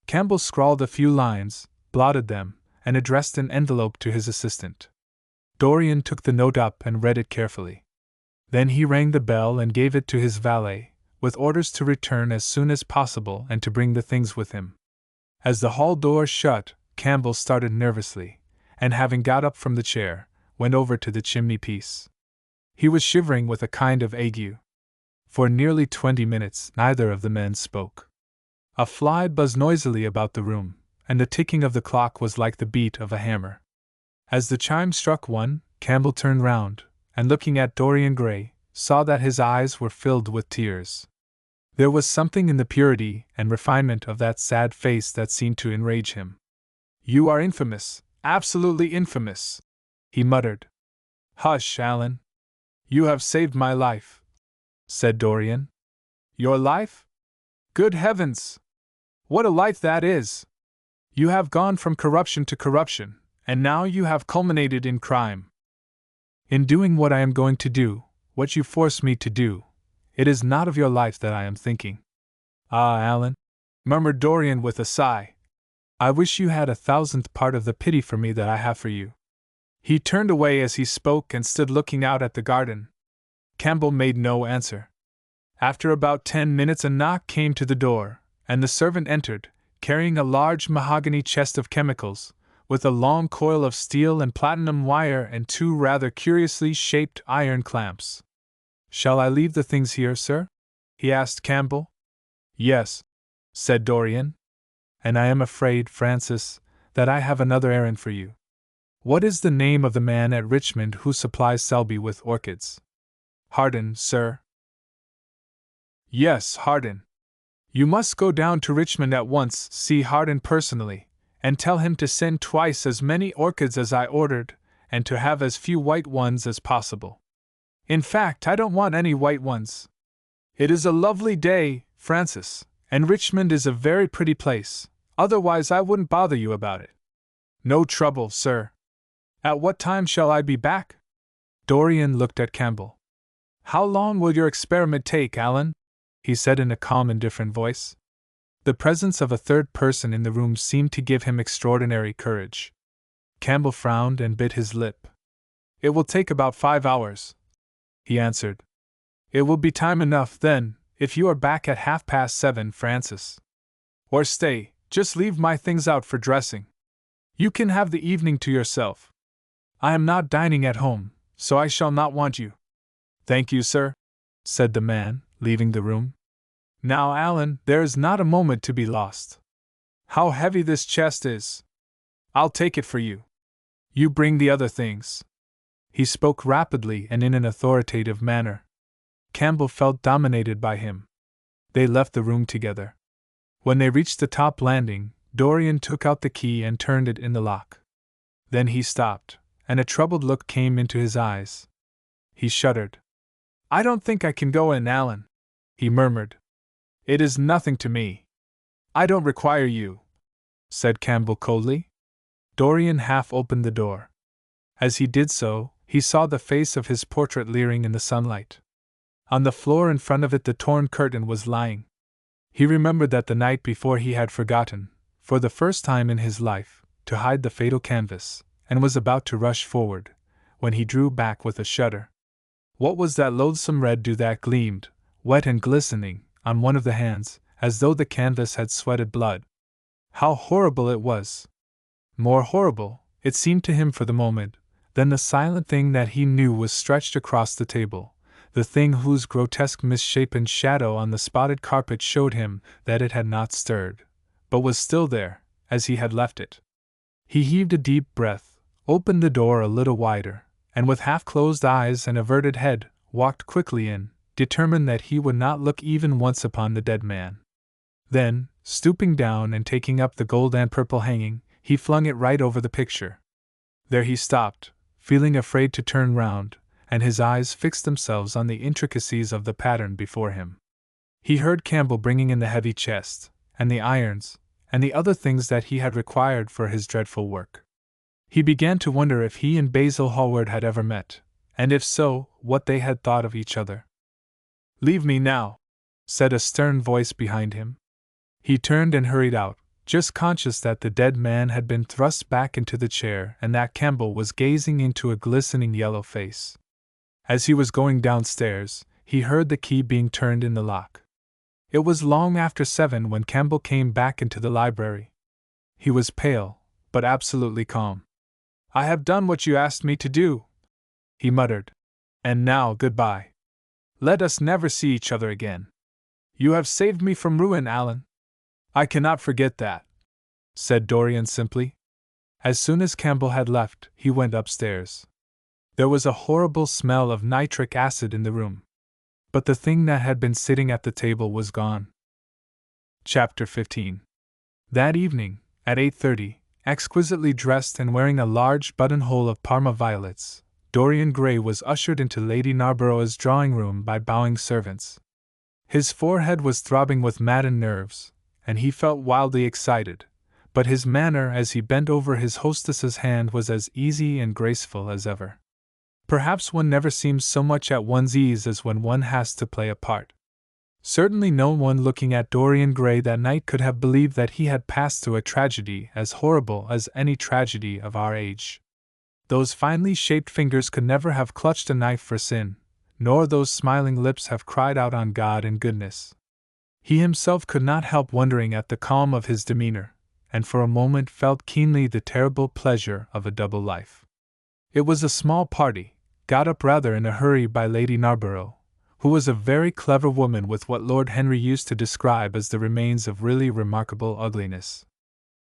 Speaker 1: Campbell scrawled a few lines, blotted them, and addressed an envelope to his assistant. Dorian took the note up and read it carefully. Then he rang the bell and gave it to his valet, with orders to return as soon as possible and to bring the things with him. As the hall door shut, Campbell started nervously, and having got up from the chair, went over to the chimney-piece. He was shivering with a kind of ague. For nearly 20 minutes neither of the men spoke. A fly buzzed noisily about the room, and the ticking of the clock was like the beat of a hammer. As the chime struck 1, Campbell turned round, and looking at Dorian Gray, saw that his eyes were filled with tears. There was something in the purity and refinement of that sad face that seemed to enrage him. You are infamous, absolutely infamous, he muttered. Hush, Alan. You have saved my life, said Dorian. Your life? Good heavens! What a life that is! You have gone from corruption to corruption, and now you have culminated in crime. In doing what I am going to do, what you force me to do, it is not of your life that I am thinking. Ah, Alan, murmured Dorian with a sigh. I wish you had 1,000th part of the pity for me that I have for you. He turned away as he spoke and stood looking out at the garden. Campbell made no answer. After about 10 minutes a knock came to the door, and the servant entered, carrying a large mahogany chest of chemicals, with a long coil of steel and platinum wire and 2 rather curiously shaped iron clamps. Shall I leave the things here, sir? He asked Campbell. Yes, said Dorian. And I am afraid, Francis, that I have another errand for you. What is the name of the man at Richmond who supplies Selby with orchids? Hardin, sir. Yes, Hardin. You must go down to Richmond at once, see Hardin personally, and tell him to send twice as many orchids as I ordered, and to have as few white ones as possible. In fact, I don't want any white ones. It is a lovely day, Francis, and Richmond is a very pretty place, otherwise I wouldn't bother you about it. No trouble, sir. At what time shall I be back? Dorian looked at Campbell. How long will your experiment take, Alan? He said in a calm, indifferent voice. The presence of a third person in the room seemed to give him extraordinary courage. Campbell frowned and bit his lip. It will take about 5 hours, he answered. It will be time enough, then, if you are back at 7:30, Francis. Or stay, just leave my things out for dressing. You can have the evening to yourself. I am not dining at home, so I shall not want you. Thank you, sir, said the man, leaving the room. Now, Alan, there is not a moment to be lost. How heavy this chest is! I'll take it for you. You bring the other things. He spoke rapidly and in an authoritative manner. Campbell felt dominated by him. They left the room together. When they reached the top landing, Dorian took out the key and turned it in the lock. Then he stopped, and a troubled look came into his eyes. He shuddered. I don't think I can go in, Alan, he murmured. It is nothing to me. I don't require you, said Campbell coldly. Dorian half opened the door. As he did so, he saw the face of his portrait leering in the sunlight. On the floor in front of it the torn curtain was lying. He remembered that the night before he had forgotten, for the first time in his life, to hide the fatal canvas, and was about to rush forward, when he drew back with a shudder. What was that loathsome red dew that gleamed, wet and glistening, on one of the hands, as though the canvas had sweated blood? How horrible it was! More horrible, it seemed to him for the moment, than the silent thing that he knew was stretched across the table, the thing whose grotesque misshapen shadow on the spotted carpet showed him that it had not stirred, but was still there, as he had left it. He heaved a deep breath, opened the door a little wider, and with half-closed eyes and averted head, walked quickly in, determined that he would not look even once upon the dead man. Then, stooping down and taking up the gold and purple hanging, he flung it right over the picture. There he stopped, feeling afraid to turn round, and his eyes fixed themselves on the intricacies of the pattern before him. He heard Campbell bringing in the heavy chest, and the irons, and the other things that he had required for his dreadful work. He began to wonder if he and Basil Hallward had ever met, and if so, what they had thought of each other. "Leave me now," said a stern voice behind him. He turned and hurried out, just conscious that the dead man had been thrust back into the chair and that Campbell was gazing into a glistening yellow face. As he was going downstairs, he heard the key being turned in the lock. It was long after 7 when Campbell came back into the library. He was pale, but absolutely calm. "I have done what you asked me to do," he muttered. "And now goodbye. Let us never see each other again. You have saved me from ruin, Alan." "I cannot forget that," said Dorian simply. As soon as Campbell had left, he went upstairs. There was a horrible smell of nitric acid in the room. But the thing that had been sitting at the table was gone. Chapter 15. That evening, at 8:30, exquisitely dressed and wearing a large buttonhole of Parma violets, Dorian Gray was ushered into Lady Narborough's drawing-room by bowing servants. His forehead was throbbing with maddened nerves, and he felt wildly excited, but his manner as he bent over his hostess's hand was as easy and graceful as ever. Perhaps one never seems so much at one's ease as when one has to play a part. Certainly no one looking at Dorian Gray that night could have believed that he had passed through a tragedy as horrible as any tragedy of our age. Those finely shaped fingers could never have clutched a knife for sin, nor those smiling lips have cried out on God and goodness. He himself could not help wondering at the calm of his demeanor, and for a moment felt keenly the terrible pleasure of a double life. It was a small party, got up rather in a hurry by Lady Narborough, who was a very clever woman with what Lord Henry used to describe as the remains of really remarkable ugliness.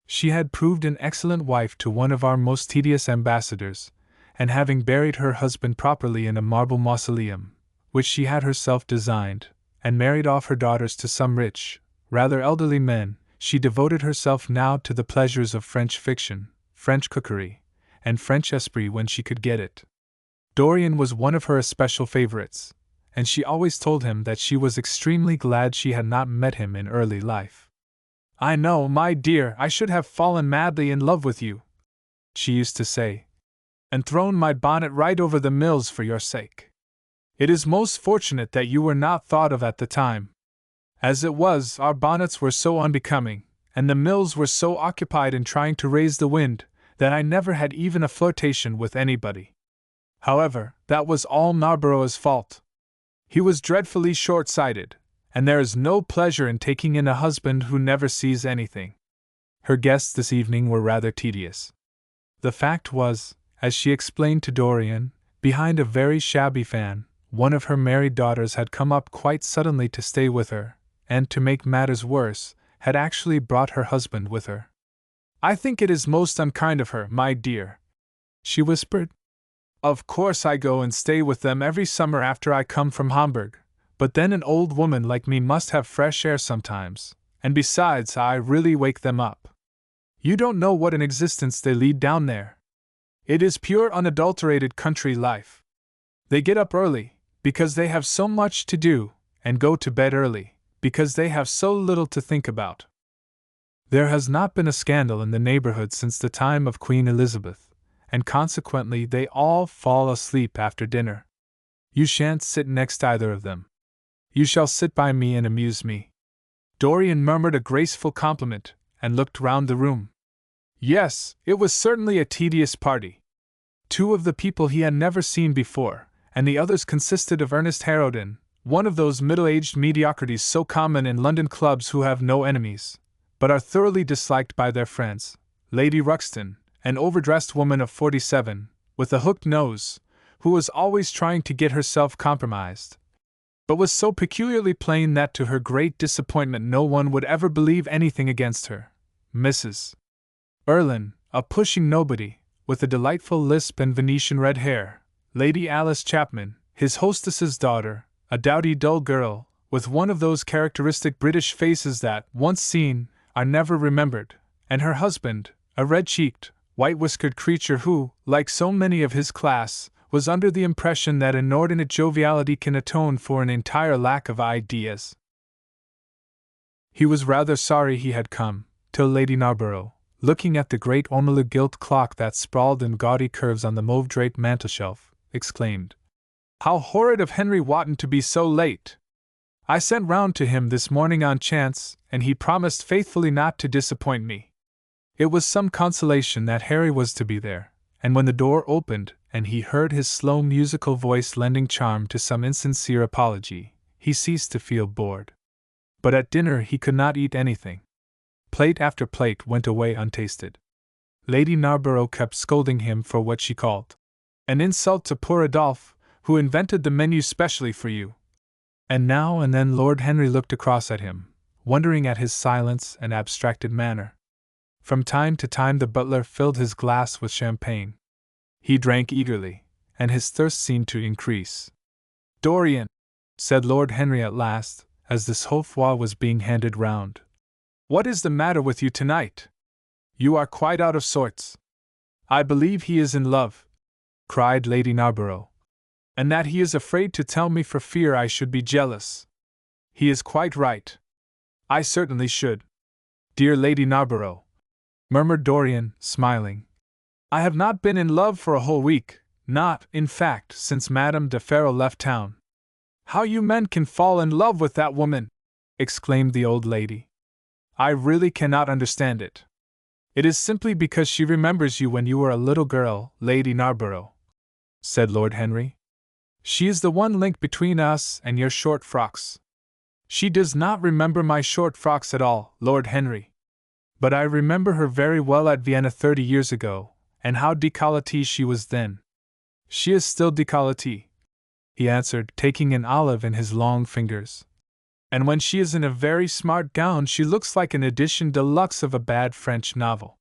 Speaker 1: She had proved an excellent wife to one of our most tedious ambassadors, and having buried her husband properly in a marble mausoleum, which she had herself designed, and married off her daughters to some rich, rather elderly men, she devoted herself now to the pleasures of French fiction, French cookery, and French esprit when she could get it. Dorian was one of her especial favorites, and she always told him that she was extremely glad she had not met him in early life. "I know, my dear, I should have fallen madly in love with you," she used to say, "and thrown my bonnet right over the mills for your sake. It is most fortunate that you were not thought of at the time. As it was, our bonnets were so unbecoming, and the mills were so occupied in trying to raise the wind, that I never had even a flirtation with anybody. However, that was all Narborough's fault. He was dreadfully short-sighted, and there is no pleasure in taking in a husband who never sees anything." Her guests this evening were rather tedious. The fact was, as she explained to Dorian, behind a very shabby fan, one of her married daughters had come up quite suddenly to stay with her, and to make matters worse, had actually brought her husband with her. "I think it is most unkind of her, my dear," she whispered. "Of course I go and stay with them every summer after I come from Hamburg, but then an old woman like me must have fresh air sometimes, and besides I really wake them up. You don't know what an existence they lead down there. It is pure unadulterated country life. They get up early, because they have so much to do, and go to bed early, because they have so little to think about. There has not been a scandal in the neighborhood since the time of Queen Elizabeth, and consequently they all fall asleep after dinner. You shan't sit next either of them. You shall sit by me and amuse me." Dorian murmured a graceful compliment, and looked round the room. Yes, it was certainly a tedious party. Two of the people he had never seen before, and the others consisted of Ernest Harrowden, one of those middle-aged mediocrities so common in London clubs who have no enemies, but are thoroughly disliked by their friends, Lady Ruxton, an overdressed woman of 47, with a hooked nose, who was always trying to get herself compromised, but was so peculiarly plain that to her great disappointment no one would ever believe anything against her, Mrs. Erlyn, a pushing nobody, with a delightful lisp and Venetian red hair, Lady Alice Chapman, his hostess's daughter, a dowdy dull girl, with one of those characteristic British faces that, once seen, are never remembered, and her husband, a red-cheeked, white-whiskered creature who, like so many of his class, was under the impression that inordinate joviality can atone for an entire lack of ideas. He was rather sorry he had come, till Lady Narborough, looking at the great ormolu gilt clock that sprawled in gaudy curves on the mauve-draped mantelshelf, exclaimed, "How horrid of Henry Wotton to be so late! I sent round to him this morning on chance, and he promised faithfully not to disappoint me." It was some consolation that Harry was to be there, and when the door opened and he heard his slow musical voice lending charm to some insincere apology, he ceased to feel bored. But at dinner he could not eat anything. Plate after plate went away untasted. Lady Narborough kept scolding him for what she called an insult to poor Adolphe, who invented the menu specially for you. And now and then Lord Henry looked across at him, wondering at his silence and abstracted manner. From time to time the butler filled his glass with champagne. He drank eagerly, and his thirst seemed to increase. "Dorian," said Lord Henry at last, as the chaud-froid was being handed round, "what is the matter with you tonight? You are quite out of sorts." "I believe he is in love," cried Lady Narborough, "and that he is afraid to tell me for fear I should be jealous. He is quite right. I certainly should." "Dear Lady Narborough," murmured Dorian, smiling, "I have not been in love for a whole week, not, in fact, since Madame de Ferrol left town." "How you men can fall in love with that woman!" exclaimed the old lady. "I really cannot understand it." "It is simply because she remembers you when you were a little girl, Lady Narborough," said Lord Henry. "She is the one link between us and your short frocks." "She does not remember my short frocks at all, Lord Henry. But I remember her very well at Vienna 30 years ago, and how décolletée she was then." "She is still décolletée," he answered, taking an olive in his long fingers. "And when she is in a very smart gown she looks like an edition de luxe of a bad French novel.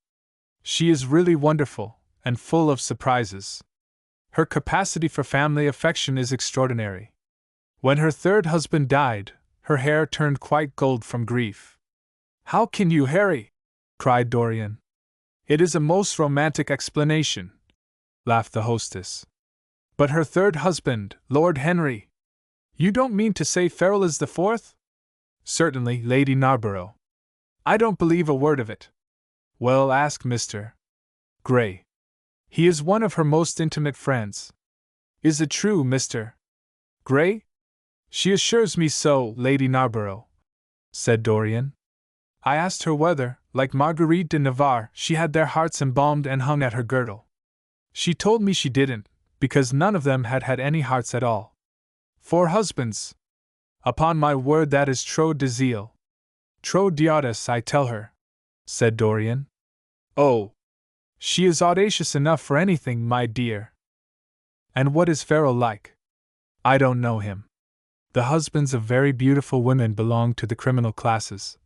Speaker 1: She is really wonderful, and full of surprises. Her capacity for family affection is extraordinary. When her third husband died, her hair turned quite gold from grief." "How can you, Harry?" cried Dorian. "It is a most romantic explanation," laughed the hostess. "But her third husband, Lord Henry? You don't mean to say Ferrol is the fourth?" "Certainly, Lady Narborough." "I don't believe a word of it." "Well, ask Mr. Gray. He is one of her most intimate friends." "Is it true, Mr. Gray?" "She assures me so, Lady Narborough," said Dorian. "I asked her whether, like Marguerite de Navarre, she had their hearts embalmed and hung at her girdle. She told me she didn't, because none of them had had any hearts at all. 4 husbands! Upon my word that is trop de zèle. Trop d'audace, I tell her," said Dorian. "Oh! She is audacious enough for anything, my dear." "And what is Ferrol like?" "I don't know him. The husbands of very beautiful women belong to the criminal classes,"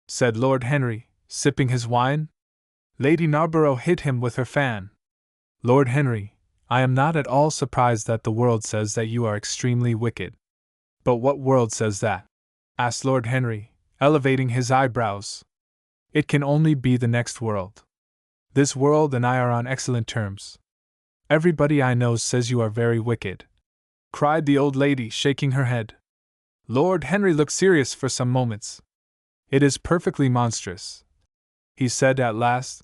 Speaker 1: said Lord Henry, sipping his wine. Lady Narborough hit him with her fan. "Lord Henry, I am not at all surprised that the world says that you are extremely wicked." "But what world says that?" asked Lord Henry, elevating his eyebrows. "It can only be the next world. This world and I are on excellent terms. Everybody I know says you are very wicked," cried the old lady, shaking her head. Lord Henry looked serious for some moments. "It is perfectly monstrous," he said at last,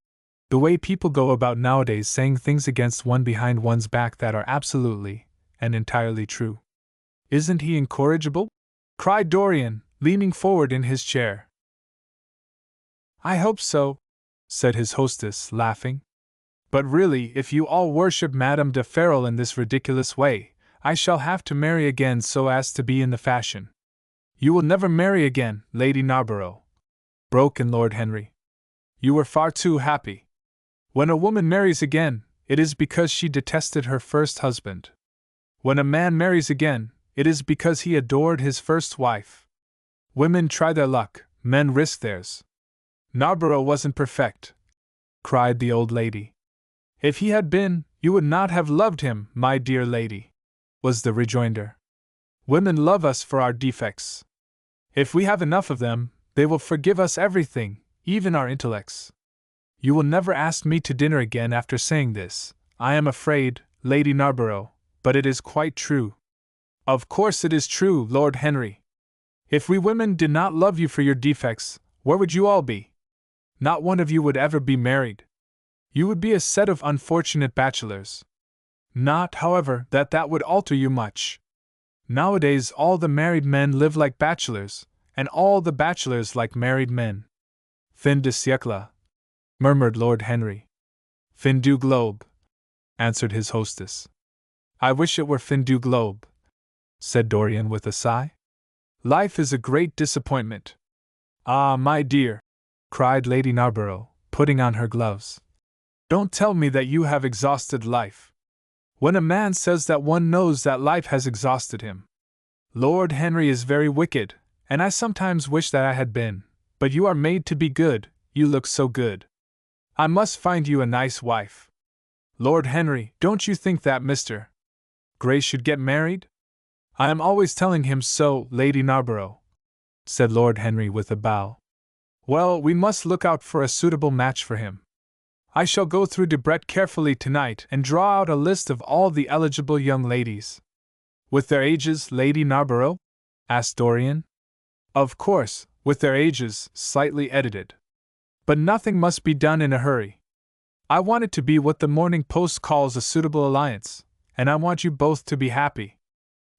Speaker 1: "the way people go about nowadays saying things against one behind one's back that are absolutely and entirely true." "Isn't he incorrigible?" cried Dorian, leaning forward in his chair. "I hope so," said his hostess, laughing. But really, if you all worship Madame de Ferrol in this ridiculous way, I shall have to marry again so as to be in the fashion. You will never marry again, Lady Narborough, broke in Lord Henry. You were far too happy. When a woman marries again, it is because she detested her first husband. When a man marries again, it is because he adored his first wife. Women try their luck, men risk theirs. Narborough wasn't perfect, cried the old lady. If he had been, you would not have loved him, my dear lady, was the rejoinder. Women love us for our defects. If we have enough of them, they will forgive us everything, even our intellects. You will never ask me to dinner again after saying this, I am afraid, Lady Narborough, but it is quite true. Of course it is true, Lord Henry. If we women did not love you for your defects, where would you all be? Not one of you would ever be married. You would be a set of unfortunate bachelors. Not, however, that would alter you much. Nowadays all the married men live like bachelors, and all the bachelors like married men. Fin de siècle, murmured Lord Henry. Fin du globe, answered his hostess. I wish it were fin du globe, said Dorian with a sigh. Life is a great disappointment. Ah, my dear, cried Lady Narborough, putting on her gloves. Don't tell me that you have exhausted life. When a man says that, one knows that life has exhausted him. Lord Henry is very wicked, and I sometimes wish that I had been, but you are made to be good, you look so good. I must find you a nice wife. Lord Henry, don't you think that Mr. Gray should get married? I am always telling him so, Lady Narborough, said Lord Henry with a bow. Well, we must look out for a suitable match for him. I shall go through Debrett carefully tonight and draw out a list of all the eligible young ladies. With their ages, Lady Narborough? Asked Dorian. Of course, with their ages, slightly edited. But nothing must be done in a hurry. I want it to be what the Morning Post calls a suitable alliance, and I want you both to be happy.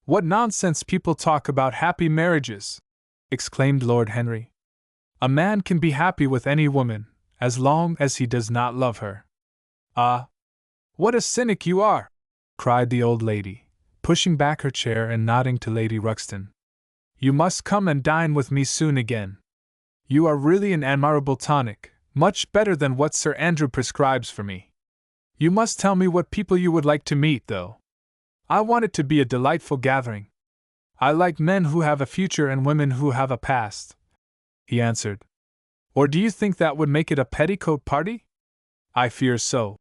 Speaker 1: What nonsense people talk about happy marriages! Exclaimed Lord Henry. A man can be happy with any woman, as long as he does not love her. Ah! What a cynic you are! Cried the old lady, pushing back her chair and nodding to Lady Ruxton. You must come and dine with me soon again. You are really an admirable tonic, much better than what Sir Andrew prescribes for me. You must tell me what people you would like to meet, though. I want it to be a delightful gathering. I like men who have a future and women who have a past, he answered. Or do you think that would make it a petticoat party? I fear so,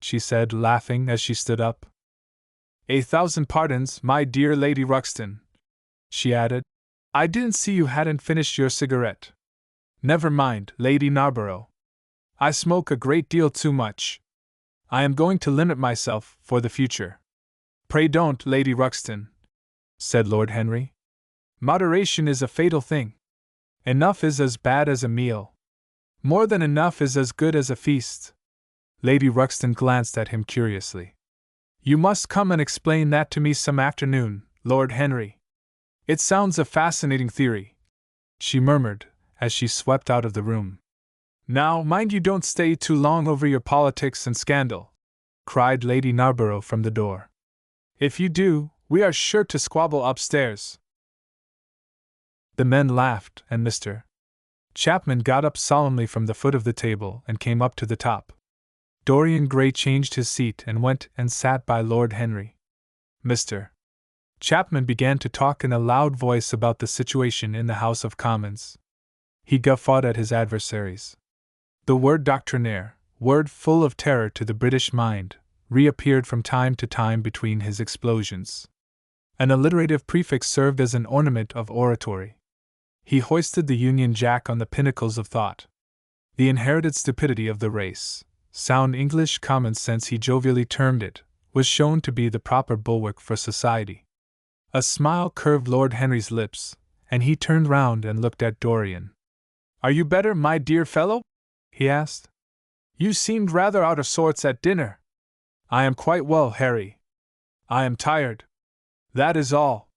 Speaker 1: she said, laughing as she stood up. 1,000 pardons, my dear Lady Ruxton, she added. I didn't see you hadn't finished your cigarette. Never mind, Lady Narborough. I smoke a great deal too much. I am going to limit myself for the future. Pray don't, Lady Ruxton, said Lord Henry. Moderation is a fatal thing. Enough is as bad as a meal. More than enough is as good as a feast. Lady Ruxton glanced at him curiously. You must come and explain that to me some afternoon, Lord Henry. It sounds a fascinating theory, she murmured, as she swept out of the room. Now, mind you don't stay too long over your politics and scandal, cried Lady Narborough from the door. If you do, we are sure to squabble upstairs. The men laughed, and Mr. Chapman got up solemnly from the foot of the table and came up to the top. Dorian Gray changed his seat and went and sat by Lord Henry. Mr. Chapman began to talk in a loud voice about the situation in the House of Commons. He guffawed at his adversaries. The word doctrinaire, word full of terror to the British mind, reappeared from time to time between his explosions. An alliterative prefix served as an ornament of oratory. He hoisted the Union Jack on the pinnacles of thought. The inherited stupidity of the race, sound English common sense he jovially termed it, was shown to be the proper bulwark for society. A smile curved Lord Henry's lips, and he turned round and looked at Dorian. Are you better, my dear fellow? He asked. You seemed rather out of sorts at dinner. I am quite well, Harry. I am tired. That is all.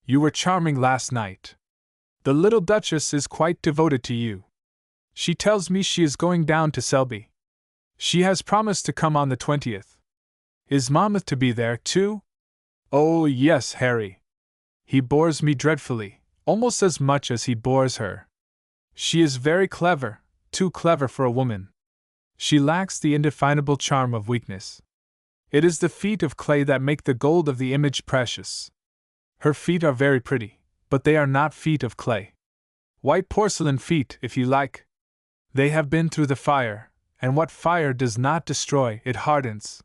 Speaker 1: You were charming last night. The little Duchess is quite devoted to you. She tells me she is going down to Selby. She has promised to come on the 20th. Is Monmouth to be there, too? Oh, yes, Harry. He bores me dreadfully, almost as much as he bores her. She is very clever, too clever for a woman. She lacks the indefinable charm of weakness. It is the feet of clay that make the gold of the image precious. Her feet are very pretty, but they are not feet of clay. White porcelain feet, if you like. They have been through the fire, and what fire does not destroy, it hardens.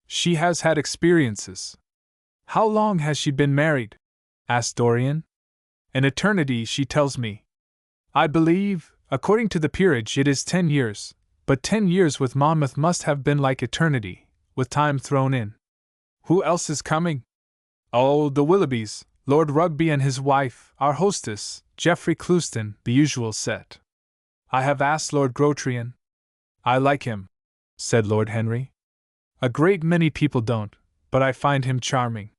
Speaker 1: She has had experiences. How long has she been married? Asked Dorian. An eternity, she tells me. I believe, according to the peerage, it is 10 years, but 10 years with Monmouth must have been like eternity, with time thrown in. Who else is coming? Oh, the Willoughbys, Lord Rugby and his wife, our hostess, Geoffrey Clouston, the usual set. I have asked Lord Grotrian. I like him, said Lord Henry. A great many people don't, but I find him charming.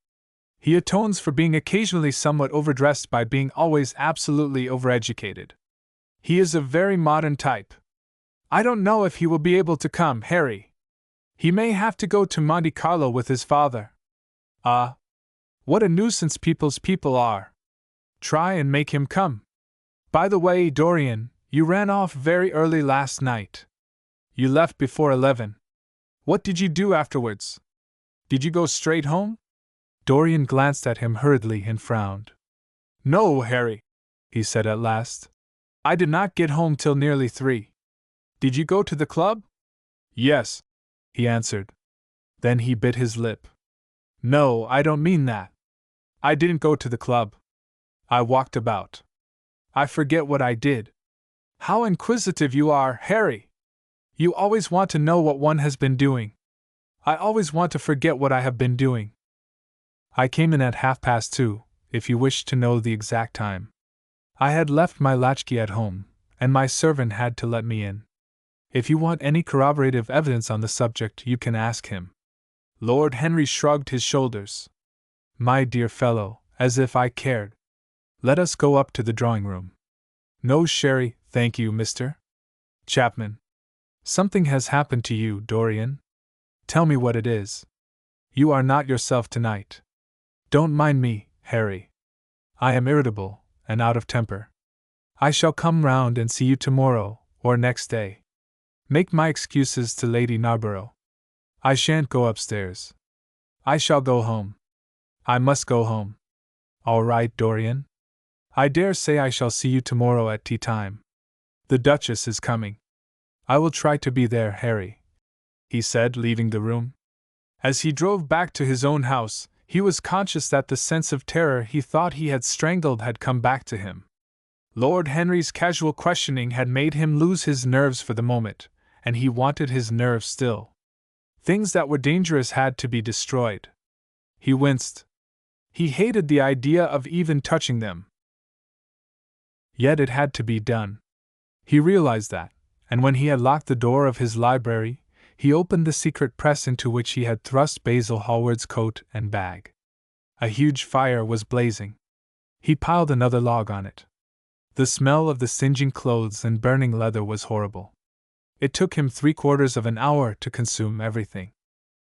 Speaker 1: He atones for being occasionally somewhat overdressed by being always absolutely overeducated. He is a very modern type. I don't know if he will be able to come, Harry. He may have to go to Monte Carlo with his father. Ah, what a nuisance people's people are. Try and make him come. By the way, Dorian, you ran off very early last night. You left before 11. What did you do afterwards? Did you go straight home? Dorian glanced at him hurriedly and frowned. No, Harry, he said at last. I did not get home till nearly 3. Did you go to the club? Yes, he answered. Then he bit his lip. No, I don't mean that. I didn't go to the club. I walked about. I forget what I did. How inquisitive you are, Harry! You always want to know what one has been doing. I always want to forget what I have been doing. I came in at 2:30, if you wish to know the exact time. I had left my latchkey at home, and my servant had to let me in. If you want any corroborative evidence on the subject, you can ask him. Lord Henry shrugged his shoulders. My dear fellow, as if I cared. Let us go up to the drawing-room. No sherry, thank you, Mr. Chapman. Something has happened to you, Dorian. Tell me what it is. You are not yourself tonight. Don't mind me, Harry. I am irritable, and out of temper. I shall come round and see you tomorrow, or next day. Make my excuses to Lady Narborough. I shan't go upstairs. I shall go home. I must go home. All right, Dorian. I dare say I shall see you tomorrow at tea time. The Duchess is coming. I will try to be there, Harry, he said, leaving the room. As he drove back to his own house, he was conscious that the sense of terror he thought he had strangled had come back to him. Lord Henry's casual questioning had made him lose his nerves for the moment, and he wanted his nerves still. Things that were dangerous had to be destroyed. He winced. He hated the idea of even touching them. Yet it had to be done. He realized that, and when he had locked the door of his library, he opened the secret press into which he had thrust Basil Hallward's coat and bag. A huge fire was blazing. He piled another log on it. The smell of the singeing clothes and burning leather was horrible. It took him 3/4 of an hour to consume everything.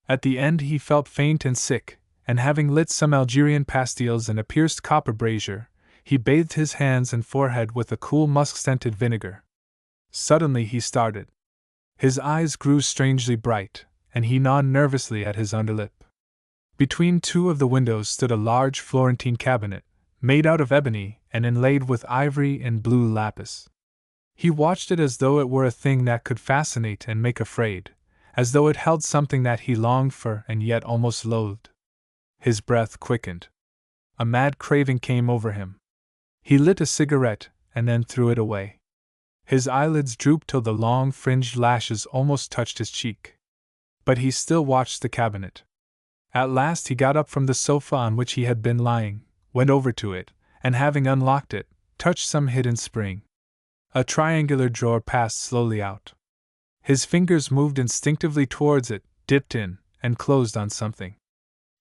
Speaker 1: At the end he felt faint and sick, and having lit some Algerian pastilles in a pierced copper brazier, he bathed his hands and forehead with a cool musk-scented vinegar. Suddenly he started. His eyes grew strangely bright, and he gnawed nervously at his underlip. Between two of the windows stood a large Florentine cabinet, made out of ebony and inlaid with ivory and blue lapis. He watched it as though it were a thing that could fascinate and make afraid, as though it held something that he longed for and yet almost loathed. His breath quickened. A mad craving came over him. He lit a cigarette and then threw it away. His eyelids drooped till the long fringed lashes almost touched his cheek. But he still watched the cabinet. At last he got up from the sofa on which he had been lying, went over to it, and having unlocked it, touched some hidden spring. A triangular drawer passed slowly out. His fingers moved instinctively towards it, dipped in, and closed on something.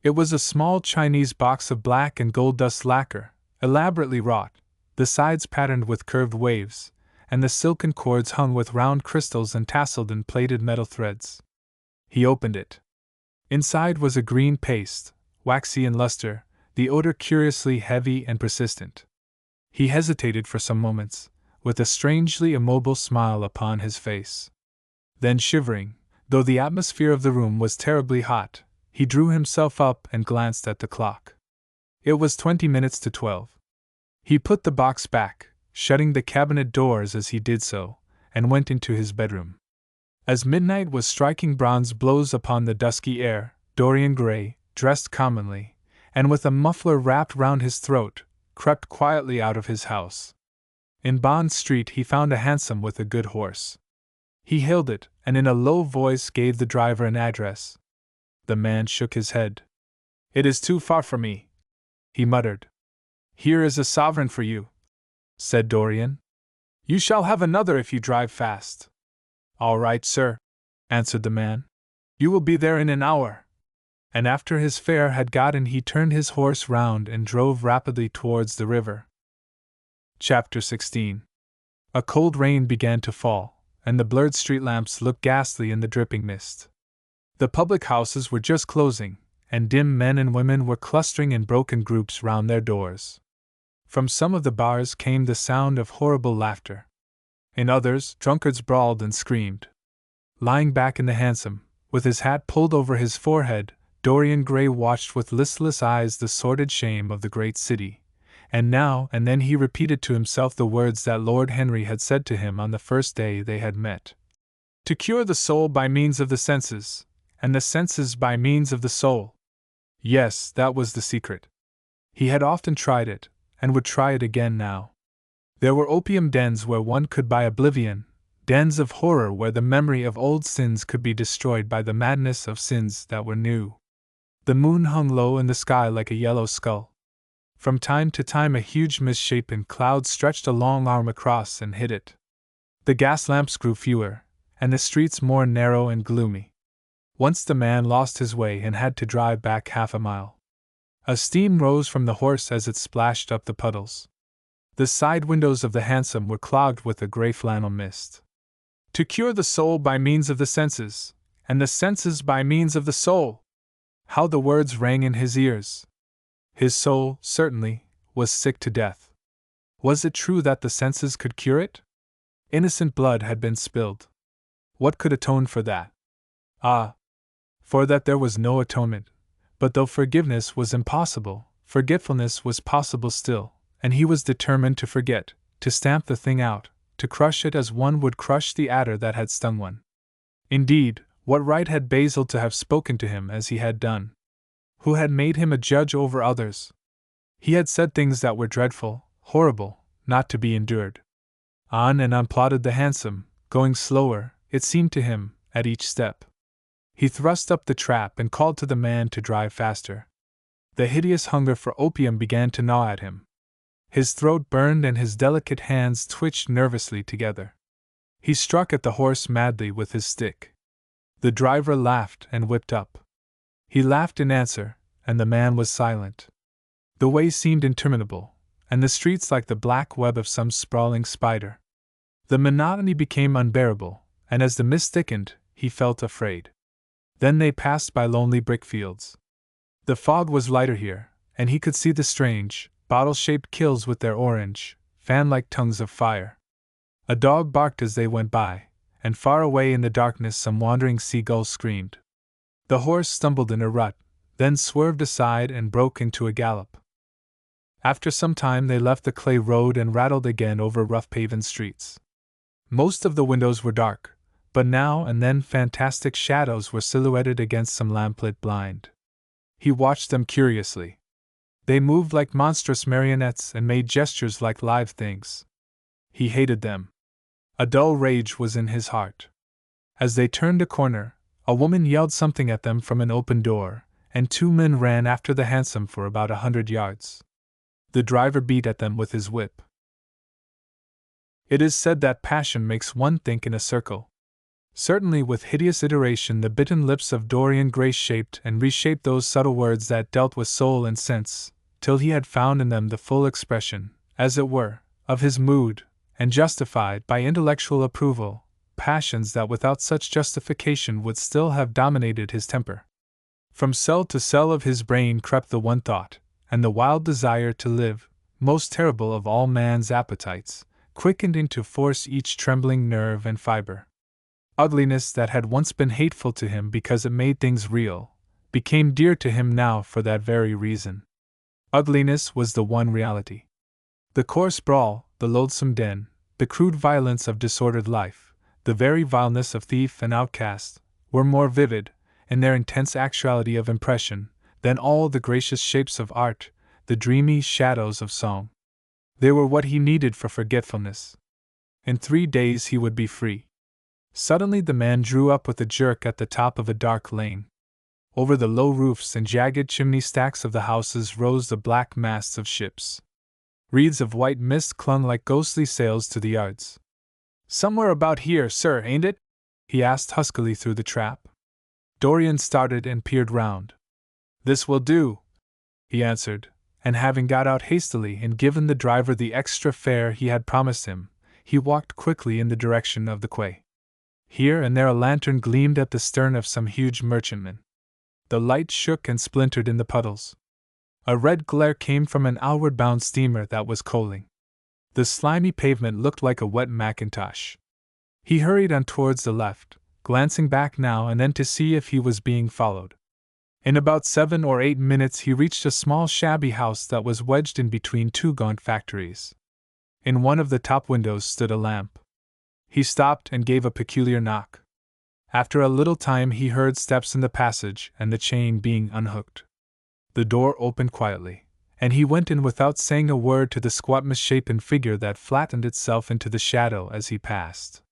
Speaker 1: It was a small Chinese box of black and gold dust lacquer, elaborately wrought, the sides patterned with curved waves, and the silken cords hung with round crystals and tasseled in plated metal threads. He opened it. Inside was a green paste, waxy in luster, the odor curiously heavy and persistent. He hesitated for some moments, with a strangely immobile smile upon his face. Then, shivering, though the atmosphere of the room was terribly hot, he drew himself up and glanced at the clock. It was 20 minutes to 12. He put the box back, shutting the cabinet doors as he did so, and went into his bedroom. As midnight was striking bronze blows upon the dusky air, Dorian Gray, dressed commonly, and with a muffler wrapped round his throat, crept quietly out of his house. In Bond Street he found a hansom with a good horse. He hailed it, and in a low voice gave the driver an address. The man shook his head. "It is too far for me," he muttered. "Here is a sovereign for you," said Dorian. "You shall have another if you drive fast." "All right, sir," answered the man. "You will be there in an hour." And after his fare had gotten, he turned his horse round and drove rapidly towards the river. Chapter 16. A cold rain began to fall, and the blurred street lamps looked ghastly in the dripping mist. The public houses were just closing, and dim men and women were clustering in broken groups round their doors. From some of the bars came the sound of horrible laughter. In others, drunkards brawled and screamed. Lying back in the hansom, with his hat pulled over his forehead, Dorian Gray watched with listless eyes the sordid shame of the great city, and now and then he repeated to himself the words that Lord Henry had said to him on the first day they had met. To cure the soul by means of the senses, and the senses by means of the soul. Yes, that was the secret. He had often tried it, and would try it again now. There were opium dens where one could buy oblivion, dens of horror where the memory of old sins could be destroyed by the madness of sins that were new. The moon hung low in the sky like a yellow skull. From time to time a huge misshapen cloud stretched a long arm across and hid it. The gas lamps grew fewer, and the streets more narrow and gloomy. Once the man lost his way and had to drive back half a mile. A steam rose from the horse as it splashed up the puddles. The side windows of the hansom were clogged with a grey flannel mist. To cure the soul by means of the senses, and the senses by means of the soul! How the words rang in his ears! His soul, certainly, was sick to death. Was it true that the senses could cure it? Innocent blood had been spilled. What could atone for that? Ah! For that there was no atonement, but though forgiveness was impossible, forgetfulness was possible still, and he was determined to forget, to stamp the thing out, to crush it as one would crush the adder that had stung one. Indeed, what right had Basil to have spoken to him as he had done? Who had made him a judge over others? He had said things that were dreadful, horrible, not to be endured. On and on plodded the hansom, going slower, it seemed to him, at each step. He thrust up the trap and called to the man to drive faster. The hideous hunger for opium began to gnaw at him. His throat burned and his delicate hands twitched nervously together. He struck at the horse madly with his stick. The driver laughed and whipped up. He laughed in answer, and the man was silent. The way seemed interminable, and the streets like the black web of some sprawling spider. The monotony became unbearable, and as the mist thickened, he felt afraid. Then they passed by lonely brickfields. The fog was lighter here, and he could see the strange, bottle-shaped kilns with their orange, fan-like tongues of fire. A dog barked as they went by, and far away in the darkness some wandering seagull screamed. The horse stumbled in a rut, then swerved aside and broke into a gallop. After some time they left the clay road and rattled again over rough-paven streets. Most of the windows were dark, but now and then fantastic shadows were silhouetted against some lamplit blind. He watched them curiously. They moved like monstrous marionettes and made gestures like live things. He hated them. A dull rage was in his heart. As they turned a corner, a woman yelled something at them from an open door, and two men ran after the hansom for about 100 yards. The driver beat at them with his whip. It is said that passion makes one think in a circle. Certainly with hideous iteration the bitten lips of Dorian Gray shaped and reshaped those subtle words that dealt with soul and sense, till he had found in them the full expression, as it were, of his mood, and justified by intellectual approval, passions that without such justification would still have dominated his temper. From cell to cell of his brain crept the one thought, and the wild desire to live, most terrible of all man's appetites, quickened into force each trembling nerve and fiber. Ugliness that had once been hateful to him because it made things real, became dear to him now for that very reason. Ugliness was the one reality. The coarse brawl, the loathsome den, the crude violence of disordered life, the very vileness of thief and outcast, were more vivid, in their intense actuality of impression, than all the gracious shapes of art, the dreamy shadows of song. They were what he needed for forgetfulness. In 3 days he would be free. Suddenly the man drew up with a jerk at the top of a dark lane. Over the low roofs and jagged chimney stacks of the houses rose the black masts of ships. Wreaths of white mist clung like ghostly sails to the yards. "Somewhere about here, sir, ain't it?" he asked huskily through the trap. Dorian started and peered round. "This will do," he answered, and having got out hastily and given the driver the extra fare he had promised him, he walked quickly in the direction of the quay. Here and there a lantern gleamed at the stern of some huge merchantman. The light shook and splintered in the puddles. A red glare came from an outward-bound steamer that was coaling. The slimy pavement looked like a wet mackintosh. He hurried on towards the left, glancing back now and then to see if he was being followed. In about 7 or 8 minutes he reached a small shabby house that was wedged in between 2 gaunt factories. In one of the top windows stood a lamp. He stopped and gave a peculiar knock. After a little time he heard steps in the passage and the chain being unhooked. The door opened quietly, and he went in without saying a word to the squat misshapen figure that flattened itself into the shadow as he passed.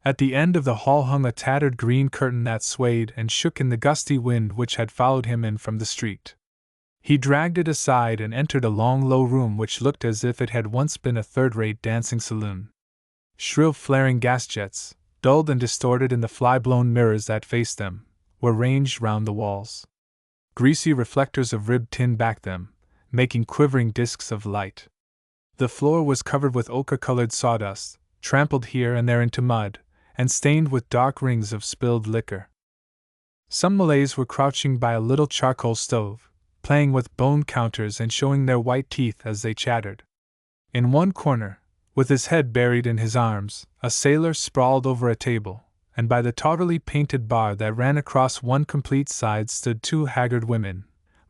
Speaker 1: At the end of the hall hung a tattered green curtain that swayed and shook in the gusty wind which had followed him in from the street. He dragged it aside and entered a long low room which looked as if it had once been a third-rate dancing saloon. Shrill flaring gas jets, dulled and distorted in the fly-blown mirrors that faced them, were ranged round the walls. Greasy reflectors of ribbed tin backed them, making quivering discs of light. The floor was covered with ochre-colored sawdust, trampled here and there into mud, and stained with dark rings of spilled liquor. Some Malays were crouching by a little charcoal stove, playing with bone counters and showing their white teeth as they chattered. In one corner, with his head buried in his arms, a sailor sprawled over a table, and by the tautily painted bar that ran across one complete side stood 2 haggard women,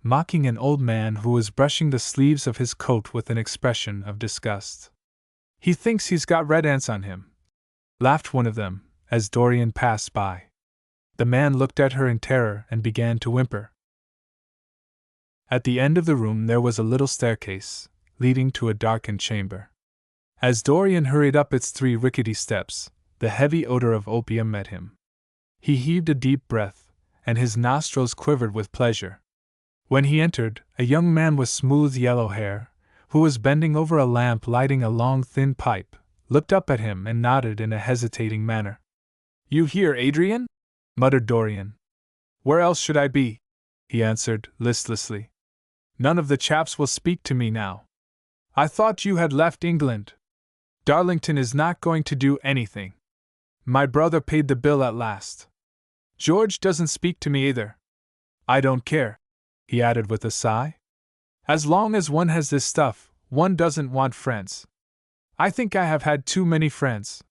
Speaker 1: mocking an old man who was brushing the sleeves of his coat with an expression of disgust. "He thinks he's got red ants on him," laughed one of them, as Dorian passed by. The man looked at her in terror and began to whimper. At the end of the room there was a little staircase, leading to a darkened chamber. As Dorian hurried up its 3 rickety steps, the heavy odor of opium met him. He heaved a deep breath, and his nostrils quivered with pleasure. When he entered, a young man with smooth yellow hair, who was bending over a lamp lighting a long thin pipe, looked up at him and nodded in a hesitating manner. "You here, Adrian?" muttered Dorian. "Where else should I be?" he answered, listlessly. "None of the chaps will speak to me now. I thought you had left England. Darlington is not going to do anything. My brother paid the bill at last. George doesn't speak to me either. I don't care," he added with a sigh. "As long as one has this stuff, one doesn't want friends. I think I have had too many friends."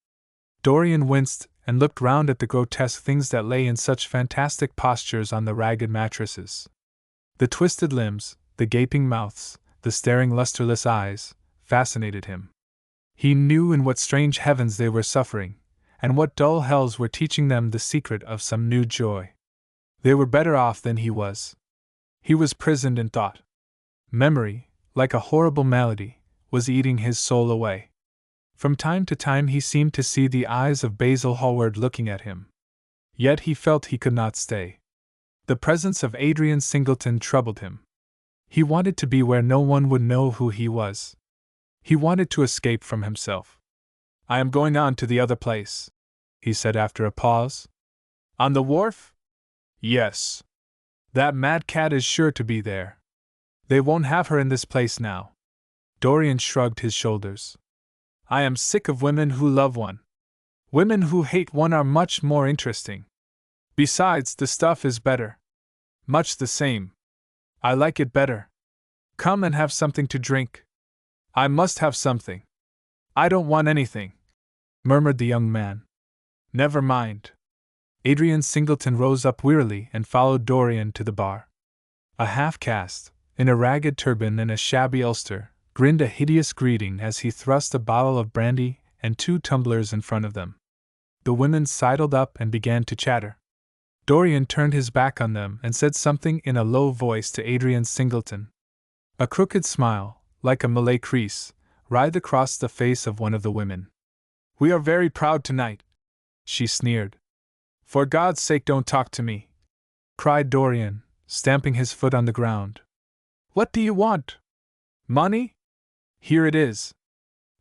Speaker 1: Dorian winced and looked round at the grotesque things that lay in such fantastic postures on the ragged mattresses. The twisted limbs, the gaping mouths, the staring lusterless eyes, fascinated him. He knew in what strange heavens they were suffering, and what dull hells were teaching them the secret of some new joy. They were better off than he was. He was prisoned in thought. Memory, like a horrible malady, was eating his soul away. From time to time he seemed to see the eyes of Basil Hallward looking at him. Yet he felt he could not stay. The presence of Adrian Singleton troubled him. He wanted to be where no one would know who he was. He wanted to escape from himself. "I am going on to the other place," he said after a pause. "On the wharf?" "Yes. That mad cat is sure to be there. They won't have her in this place now." Dorian shrugged his shoulders. I am sick of women who love one. Women who hate one are much more interesting. Besides, the stuff is better. Much the same. I like it better. Come and have something to drink. I must have something. I don't want anything, murmured the young man. Never mind. Adrian Singleton rose up wearily and followed Dorian to the bar. A half-caste, in a ragged turban and a shabby ulster, grinned a hideous greeting as he thrust a bottle of brandy and 2 tumblers in front of them. The women sidled up and began to chatter. Dorian turned his back on them and said something in a low voice to Adrian Singleton. A crooked smile, like a Malay crease, writhed across the face of one of the women. We are very proud tonight, she sneered. For God's sake, don't talk to me, cried Dorian, stamping his foot on the ground. What do you want? Money? Here it is.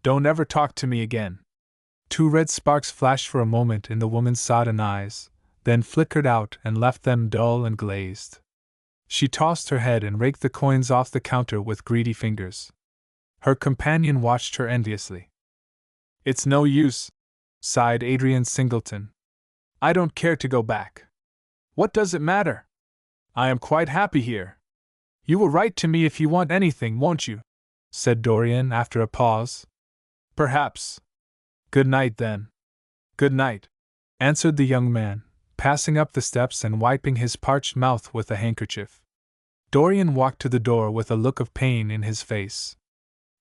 Speaker 1: Don't ever talk to me again. 2 red sparks flashed for a moment in the woman's sodden eyes, then flickered out and left them dull and glazed. She tossed her head and raked the coins off the counter with greedy fingers. Her companion watched her enviously. It's no use, sighed Adrian Singleton. I don't care to go back. What does it matter? I am quite happy here. You will write to me if you want anything, won't you? Said Dorian after a pause. Perhaps. Good night, then. Good night, answered the young man, passing up the steps and wiping his parched mouth with a handkerchief. Dorian walked to the door with a look of pain in his face.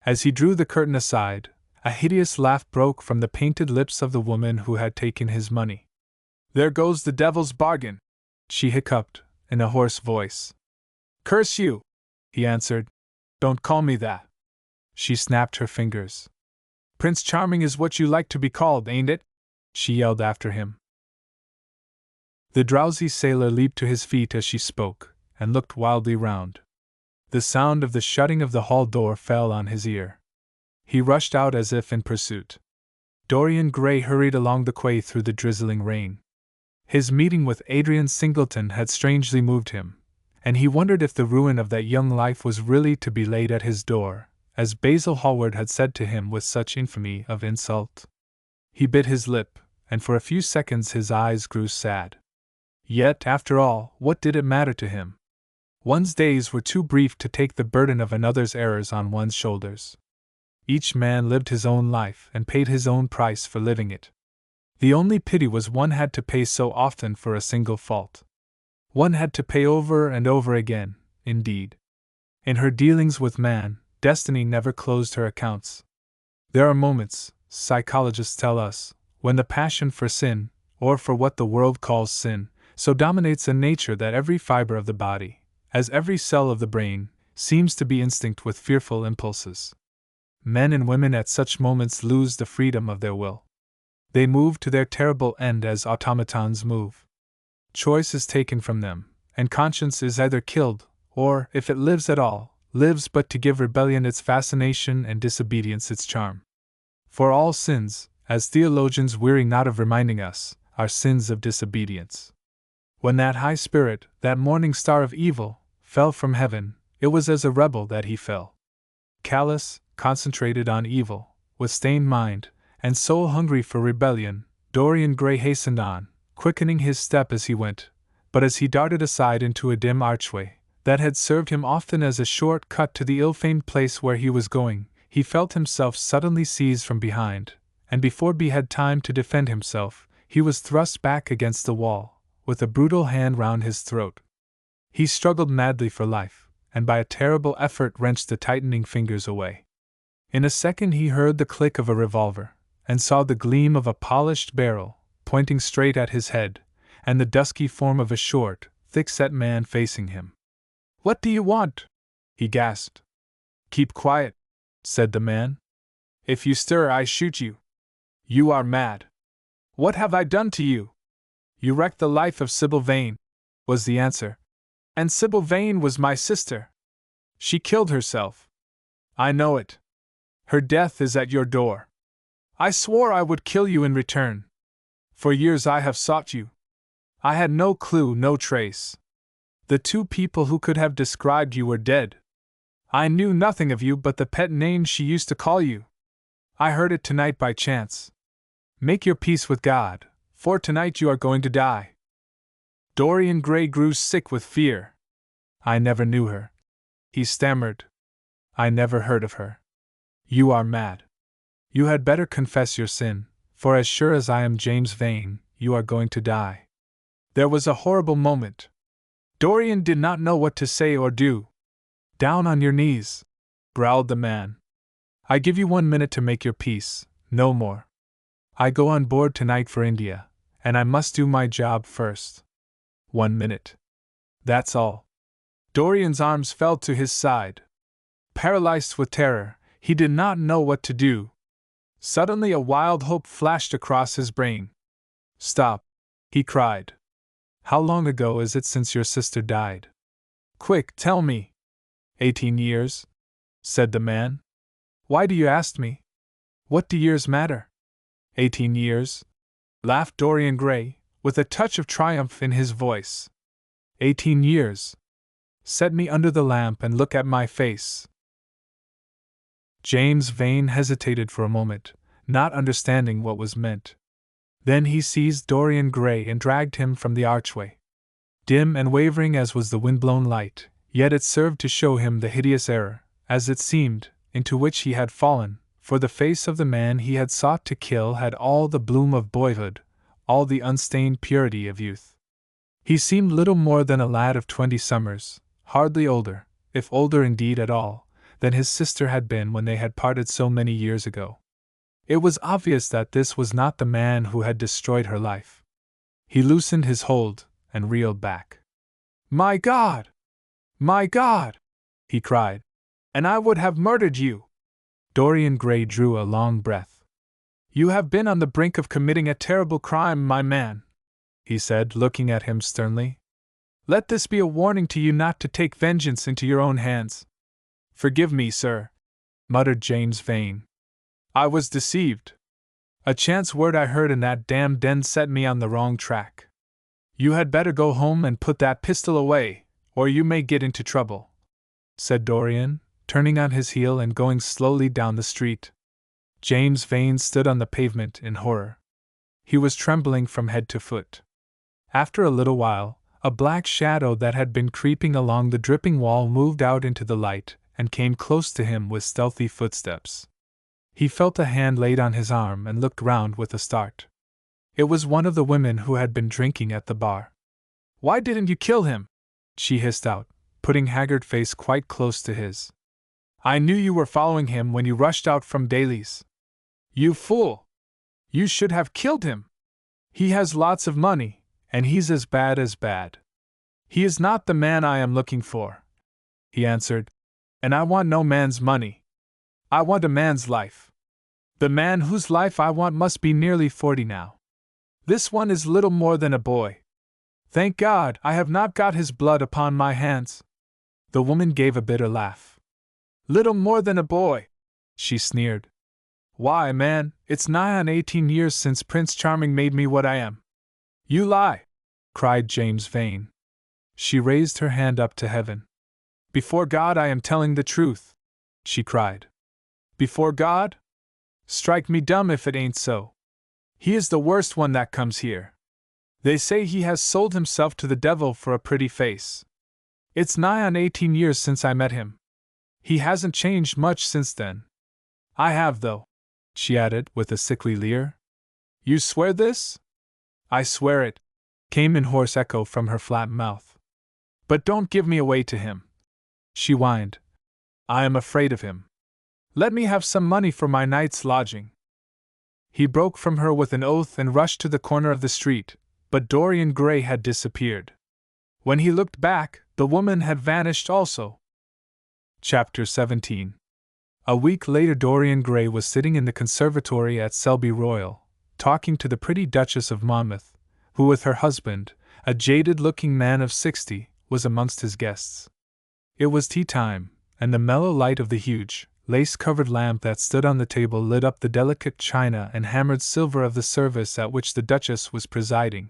Speaker 1: As he drew the curtain aside, a hideous laugh broke from the painted lips of the woman who had taken his money. There goes the devil's bargain, she hiccuped, in a hoarse voice. Curse you, he answered. Don't call me that. She snapped her fingers. Prince Charming is what you like to be called, ain't it? She yelled after him. The drowsy sailor leaped to his feet as she spoke, and looked wildly round. The sound of the shutting of the hall door fell on his ear. He rushed out as if in pursuit. Dorian Gray hurried along the quay through the drizzling rain. His meeting with Adrian Singleton had strangely moved him, and he wondered if the ruin of that young life was really to be laid at his door, as Basil Hallward had said to him with such infamy of insult. He bit his lip, and for a few seconds his eyes grew sad. Yet, after all, what did it matter to him? One's days were too brief to take the burden of another's errors on one's shoulders. Each man lived his own life and paid his own price for living it. The only pity was one had to pay so often for a single fault. One had to pay over and over again, indeed. In her dealings with man, destiny never closed her accounts. There are moments, psychologists tell us, when the passion for sin, or for what the world calls sin, so dominates a nature that every fiber of the body, as every cell of the brain, seems to be instinct with fearful impulses. Men and women at such moments lose the freedom of their will. They move to their terrible end as automatons move. Choice is taken from them, and conscience is either killed, or, if it lives at all, lives but to give rebellion its fascination and disobedience its charm. For all sins, as theologians weary not of reminding us, are sins of disobedience. When that high spirit, that morning star of evil, fell from heaven, it was as a rebel that he fell. Callous, concentrated on evil, with stained mind, and soul hungry for rebellion, Dorian Gray hastened on, quickening his step as he went, but as he darted aside into a dim archway, that had served him often as a short cut to the ill-famed place where he was going, he felt himself suddenly seized from behind, and before he had time to defend himself, he was thrust back against the wall, with a brutal hand round his throat. He struggled madly for life, and by a terrible effort wrenched the tightening fingers away. In a second he heard the click of a revolver, and saw the gleam of a polished barrel, pointing straight at his head, and the dusky form of a short, thick-set man facing him. "What do you want?" he gasped. "Keep quiet," said the man. "If you stir, I shoot you. You are mad." "What have I done to you?" "You wrecked the life of Sybil Vane," was the answer. "And Sybil Vane was my sister. She killed herself. I know it. Her death is at your door. I swore I would kill you in return. For years I have sought you. I had no clue, no trace. The two people who could have described you were dead. I knew nothing of you but the pet name she used to call you. I heard it tonight by chance. Make your peace with God, for tonight you are going to die. Dorian Gray grew sick with fear. I never knew her. He stammered. I never heard of her. You are mad. You had better confess your sin, for as sure as I am James Vane, you are going to die. There was a horrible moment. Dorian did not know what to say or do. Down on your knees, growled the man. I give you 1 minute to make your peace, no more. I go on board tonight for India, and I must do my job first. 1 minute. That's all. Dorian's arms fell to his side. Paralyzed with terror, he did not know what to do. Suddenly a wild hope flashed across his brain. Stop, he cried. How long ago is it since your sister died? Quick, tell me. 18 years, said the man. Why do you ask me? What do years matter? 18 years, laughed Dorian Gray, with a touch of triumph in his voice. 18 years. Set me under the lamp and look at my face. James Vane hesitated for a moment, not understanding what was meant. Then he seized Dorian Gray and dragged him from the archway. Dim and wavering as was the wind-blown light, yet it served to show him the hideous error, as it seemed, into which he had fallen, for the face of the man he had sought to kill had all the bloom of boyhood, all the unstained purity of youth. He seemed little more than a lad of 20 summers, hardly older, if older indeed at all, than his sister had been when they had parted so many years ago. It was obvious that this was not the man who had destroyed her life. He loosened his hold and reeled back. My God! My God! He cried. And I would have murdered you! Dorian Gray drew a long breath. You have been on the brink of committing a terrible crime, my man, he said, looking at him sternly. Let this be a warning to you not to take vengeance into your own hands. Forgive me, sir, muttered James Vane. I was deceived. A chance word I heard in that damned den set me on the wrong track. You had better go home and put that pistol away, or you may get into trouble, said Dorian, turning on his heel and going slowly down the street. James Vane stood on the pavement in horror. He was trembling from head to foot. After a little while, a black shadow that had been creeping along the dripping wall moved out into the light and came close to him with stealthy footsteps. He felt a hand laid on his arm and looked round with a start. It was one of the women who had been drinking at the bar. Why didn't you kill him? She hissed out, putting haggard face quite close to his. I knew you were following him when you rushed out from Daly's. You fool! You should have killed him. He has lots of money, and he's as bad as bad. He is not the man I am looking for, he answered, and I want no man's money. I want a man's life. The man whose life I want must be nearly 40 now. This one is little more than a boy. Thank God I have not got his blood upon my hands. The woman gave a bitter laugh. Little more than a boy, she sneered. Why, man, it's nigh on 18 years since Prince Charming made me what I am. You lie, cried James Vane. She raised her hand up to heaven. Before God I am telling the truth, she cried. Before God? Strike me dumb if it ain't so. He is the worst one that comes here. They say he has sold himself to the devil for a pretty face. It's nigh on 18 years since I met him. He hasn't changed much since then. I have, though, she added, with a sickly leer. You swear this? I swear it, came in hoarse echo from her flat mouth. But don't give me away to him, she whined. I am afraid of him. Let me have some money for my night's lodging. He broke from her with an oath and rushed to the corner of the street, but Dorian Gray had disappeared. When he looked back, the woman had vanished also. Chapter 17. A week later Dorian Gray was sitting in the conservatory at Selby Royal, talking to the pretty Duchess of Monmouth, who with her husband, a jaded-looking man of 60, was amongst his guests. It was tea time, and the mellow light of the huge, lace-covered lamp that stood on the table lit up the delicate china and hammered silver of the service at which the Duchess was presiding.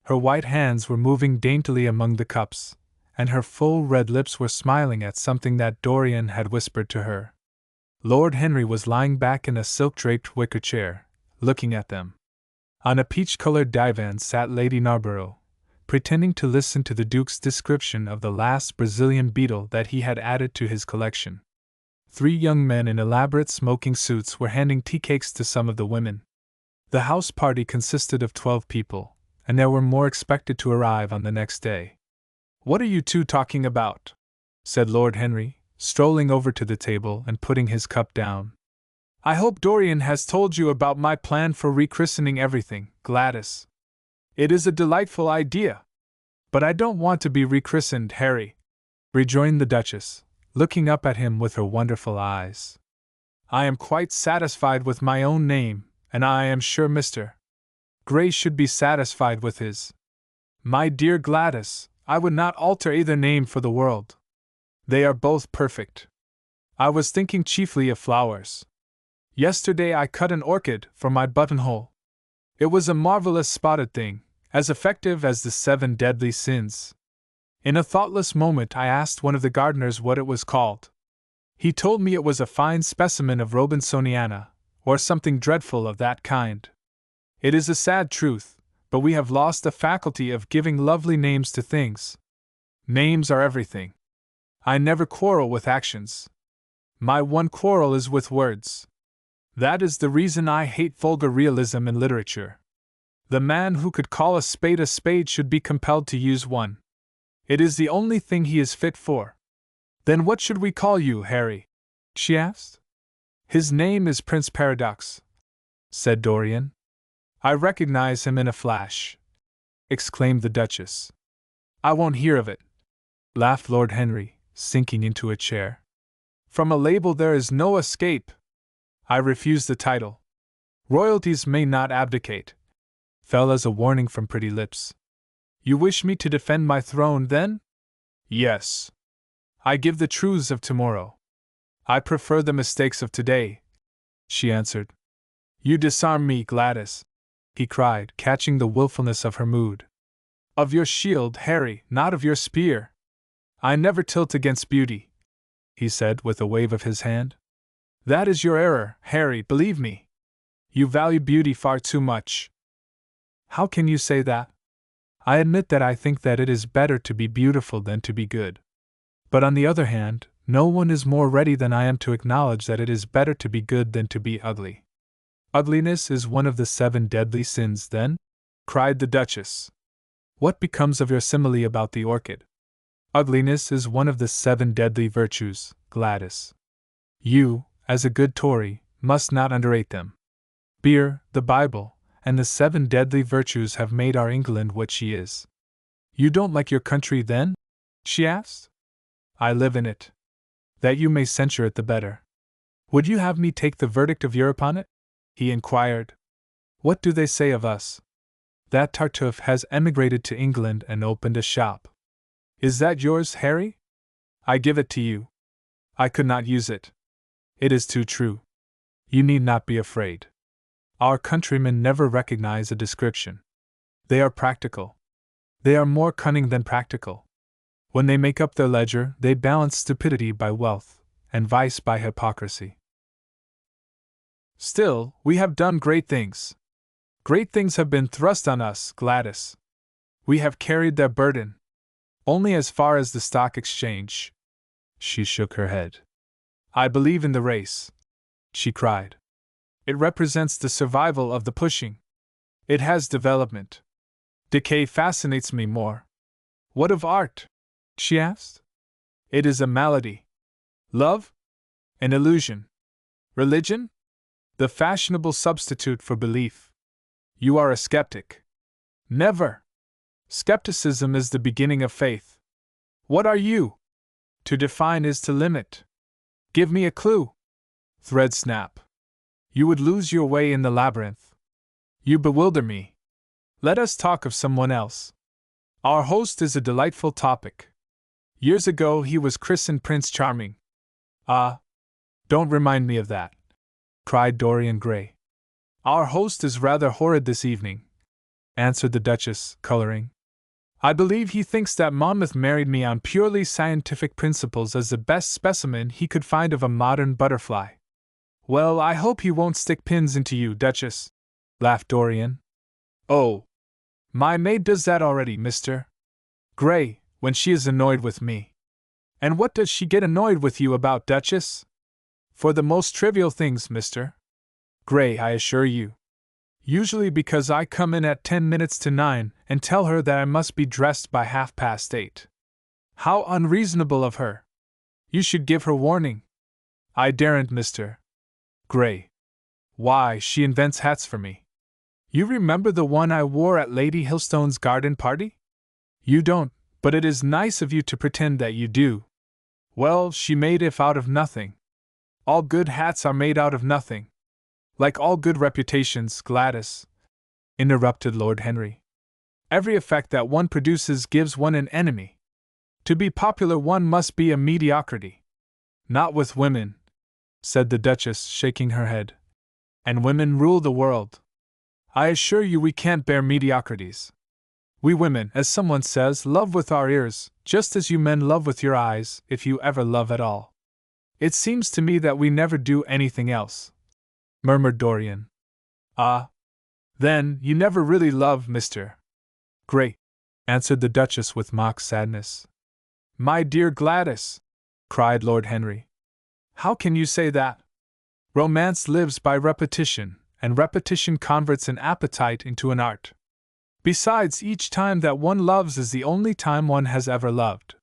Speaker 1: Her white hands were moving daintily among the cups, and her full red lips were smiling at something that Dorian had whispered to her. Lord Henry was lying back in a silk-draped wicker chair, looking at them. On a peach-colored divan sat Lady Narborough, pretending to listen to the Duke's description of the last Brazilian beetle that he had added to his collection. 3 young men in elaborate smoking suits were handing tea cakes to some of the women. The house party consisted of 12 people, and there were more expected to arrive on the next day. "What are you two talking about?" said Lord Henry, strolling over to the table and putting his cup down. "I hope Dorian has told you about my plan for rechristening everything, Gladys. It is a delightful idea. But I don't want to be rechristened, Harry," rejoined the Duchess, looking up at him with her wonderful eyes. "I am quite satisfied with my own name, and I am sure Mr. Gray should be satisfied with his. My dear Gladys, I would not alter either name for the world. They are both perfect. I was thinking chiefly of flowers. Yesterday I cut an orchid for my buttonhole. It was a marvelous spotted thing, as effective as the 7 deadly sins. In a thoughtless moment I asked one of the gardeners what it was called. He told me it was a fine specimen of Robinsoniana, or something dreadful of that kind. It is a sad truth, but we have lost the faculty of giving lovely names to things. Names are everything. I never quarrel with actions. My one quarrel is with words. That is the reason I hate vulgar realism in literature. The man who could call a spade should be compelled to use one. It is the only thing he is fit for. Then what should we call you, Harry? She asked. His name is Prince Paradox, said Dorian. I recognize him in a flash, exclaimed the Duchess. I won't hear of it, laughed Lord Henry, sinking into a chair. From a label there is no escape. I refuse the title. Royalties may not abdicate, fell as a warning from pretty lips. You wish me to defend my throne, then? Yes. I give the truths of tomorrow. I prefer the mistakes of today, she answered. You disarm me, Gladys, he cried, catching the wilfulness of her mood. Of your shield, Harry, not of your spear. I never tilt against beauty, he said with a wave of his hand. That is your error, Harry, believe me. You value beauty far too much. How can you say that? I admit that I think that it is better to be beautiful than to be good. But on the other hand, no one is more ready than I am to acknowledge that it is better to be good than to be ugly. Ugliness is one of the 7 deadly sins, then? Cried the Duchess. What becomes of your simile about the orchid? Ugliness is one of the 7 deadly virtues, Gladys. You, as a good Tory, must not underrate them. Beer, the Bible, and the 7 deadly virtues have made our England what she is. You don't like your country, then? She asked. I live in it. That you may censure it the better. Would you have me take the verdict of Europe on it? He inquired. What do they say of us? That Tartuffe has emigrated to England and opened a shop. Is that yours, Harry? I give it to you. I could not use it. It is too true. You need not be afraid. Our countrymen never recognize a description. They are practical. They are more cunning than practical. When they make up their ledger, they balance stupidity by wealth, and vice by hypocrisy. Still, we have done great things. Great things have been thrust on us, Gladys. We have carried their burden. Only as far as the stock exchange. She shook her head. I believe in the race, she cried. It represents the survival of the pushing. It has development. Decay fascinates me more. What of art? She asked. It is a malady. Love? An illusion. Religion? The fashionable substitute for belief. You are a skeptic. Never. Skepticism is the beginning of faith. What are you? To define is to limit. Give me a clue. Thread snap. You would lose your way in the labyrinth. You bewilder me. Let us talk of someone else. Our host is a delightful topic. Years ago he was christened Prince Charming. Ah, don't remind me of that, cried Dorian Gray. Our host is rather horrid this evening, answered the Duchess, coloring. I believe he thinks that Monmouth married me on purely scientific principles as the best specimen he could find of a modern butterfly. Well, I hope he won't stick pins into you, Duchess, laughed Dorian. Oh, my maid does that already, Mr. Gray, when she is annoyed with me. And what does she get annoyed with you about, Duchess? For the most trivial things, Mr. Gray, I assure you. Usually because I come in at 10 minutes to 9 and tell her that I must be dressed by 8:30. How unreasonable of her! You should give her warning. I daren't, Mr. Gray. Why, she invents hats for me. You remember the one I wore at Lady Hillstone's garden party? You don't, but it is nice of you to pretend that you do. Well, she made it out of nothing. All good hats are made out of nothing. Like all good reputations, Gladys, interrupted Lord Henry. Every effect that one produces gives one an enemy. To be popular, one must be a mediocrity. Not with women, said the Duchess, shaking her head. And women rule the world. I assure you we can't bear mediocrities. We women, as someone says, love with our ears, just as you men love with your eyes, if you ever love at all. It seems to me that we never do anything else, murmured Dorian. Ah, then, you never really love, Mr. Gray, answered the Duchess with mock sadness. My dear Gladys, cried Lord Henry. How can you say that? Romance lives by repetition, and repetition converts an appetite into an art. Besides, each time that one loves is the only time one has ever loved.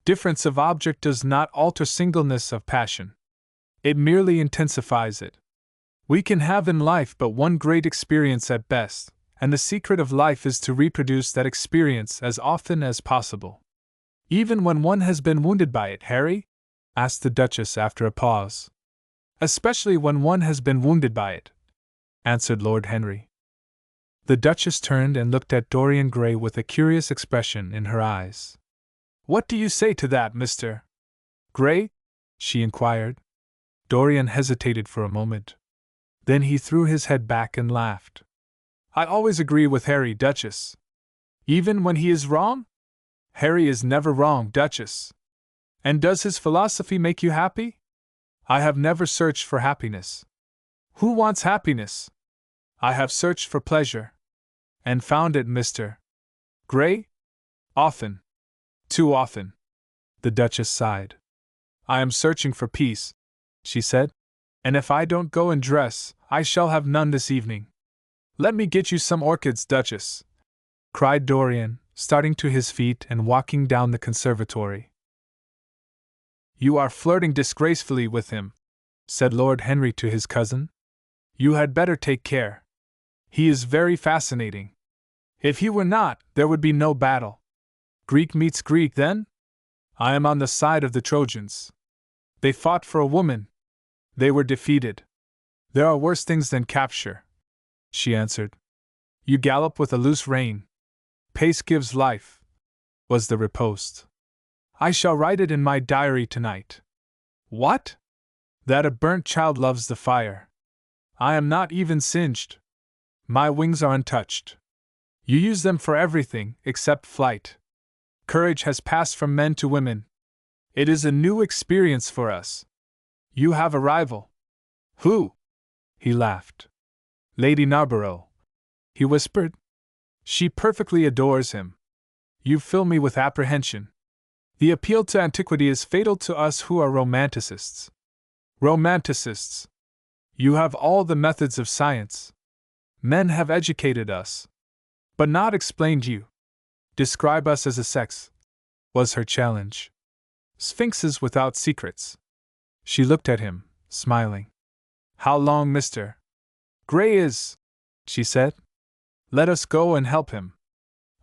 Speaker 1: Difference of object does not alter singleness of passion. It merely intensifies it. We can have in life but one great experience at best, and the secret of life is to reproduce that experience as often as possible. Even when one has been wounded by it, Harry? Asked the Duchess after a pause. Especially when one has been wounded by it, answered Lord Henry. The Duchess turned and looked at Dorian Gray with a curious expression in her eyes. What do you say to that, Mr. Gray? She inquired. Dorian hesitated for a moment. Then he threw his head back and laughed. I always agree with Harry, Duchess. Even when he is wrong? Harry is never wrong, Duchess. And does his philosophy make you happy? I have never searched for happiness. Who wants happiness? I have searched for pleasure. And found it, Mr. Gray? Often. Too often. The Duchess sighed. I am searching for peace, she said. And if I don't go and dress, I shall have none this evening. Let me get you some orchids, Duchess, cried Dorian, starting to his feet and walking down the conservatory. You are flirting disgracefully with him, said Lord Henry to his cousin. You had better take care. He is very fascinating. If he were not, there would be no battle. Greek meets Greek, then? I am on the side of the Trojans. They fought for a woman. They were defeated. There are worse things than capture, she answered. You gallop with a loose rein. Pace gives life, was the riposte. I shall write it in my diary tonight. What? That a burnt child loves the fire. I am not even singed. My wings are untouched. You use them for everything except flight. Courage has passed from men to women. It is a new experience for us. You have a rival. Who? He laughed. Lady Narborough, he whispered. She perfectly adores him. You fill me with apprehension. The appeal to antiquity is fatal to us who are romanticists. Romanticists! You have all the methods of science. Men have educated us, but not explained you. Describe us as a sex, was her challenge. Sphinxes without secrets. She looked at him, smiling. How long Mr. Gray is, she said. Let us go and help him.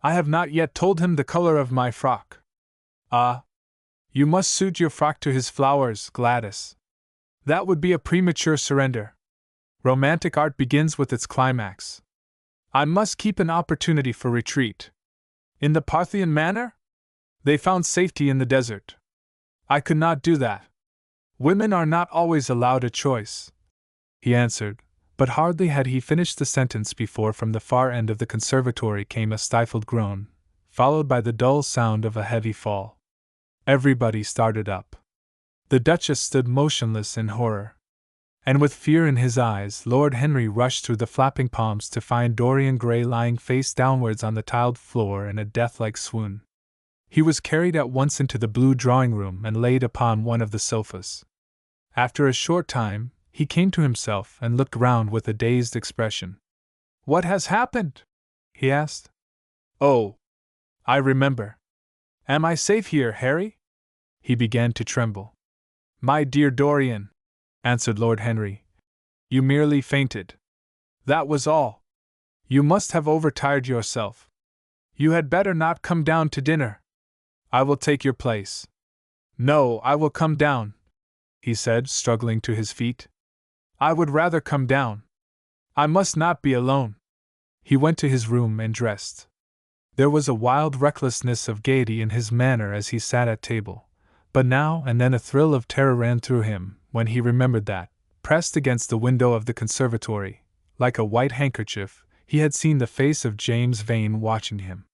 Speaker 1: I have not yet told him the color of my frock. Ah, you must suit your frock to his flowers, Gladys. That would be a premature surrender. Romantic art begins with its climax. I must keep an opportunity for retreat. In the Parthian manner? They found safety in the desert. I could not do that. Women are not always allowed a choice, he answered, but hardly had he finished the sentence before from the far end of the conservatory came a stifled groan, followed by the dull sound of a heavy fall. Everybody started up. The Duchess stood motionless in horror. And with fear in his eyes, Lord Henry rushed through the flapping palms to find Dorian Gray lying face downwards on the tiled floor in a death-like swoon. He was carried at once into the blue drawing-room and laid upon one of the sofas. After a short time, he came to himself and looked round with a dazed expression. "What has happened?" he asked. "Oh, I remember. Am I safe here, Harry?" He began to tremble. "My dear Dorian," answered Lord Henry, "you merely fainted. That was all. You must have overtired yourself. You had better not come down to dinner. I will take your place." "No, I will come down," he said, struggling to his feet. "I would rather come down. I must not be alone." He went to his room and dressed. There was a wild recklessness of gaiety in his manner as he sat at table, but now and then a thrill of terror ran through him when he remembered that, pressed against the window of the conservatory, like a white handkerchief, he had seen the face of James Vane watching him.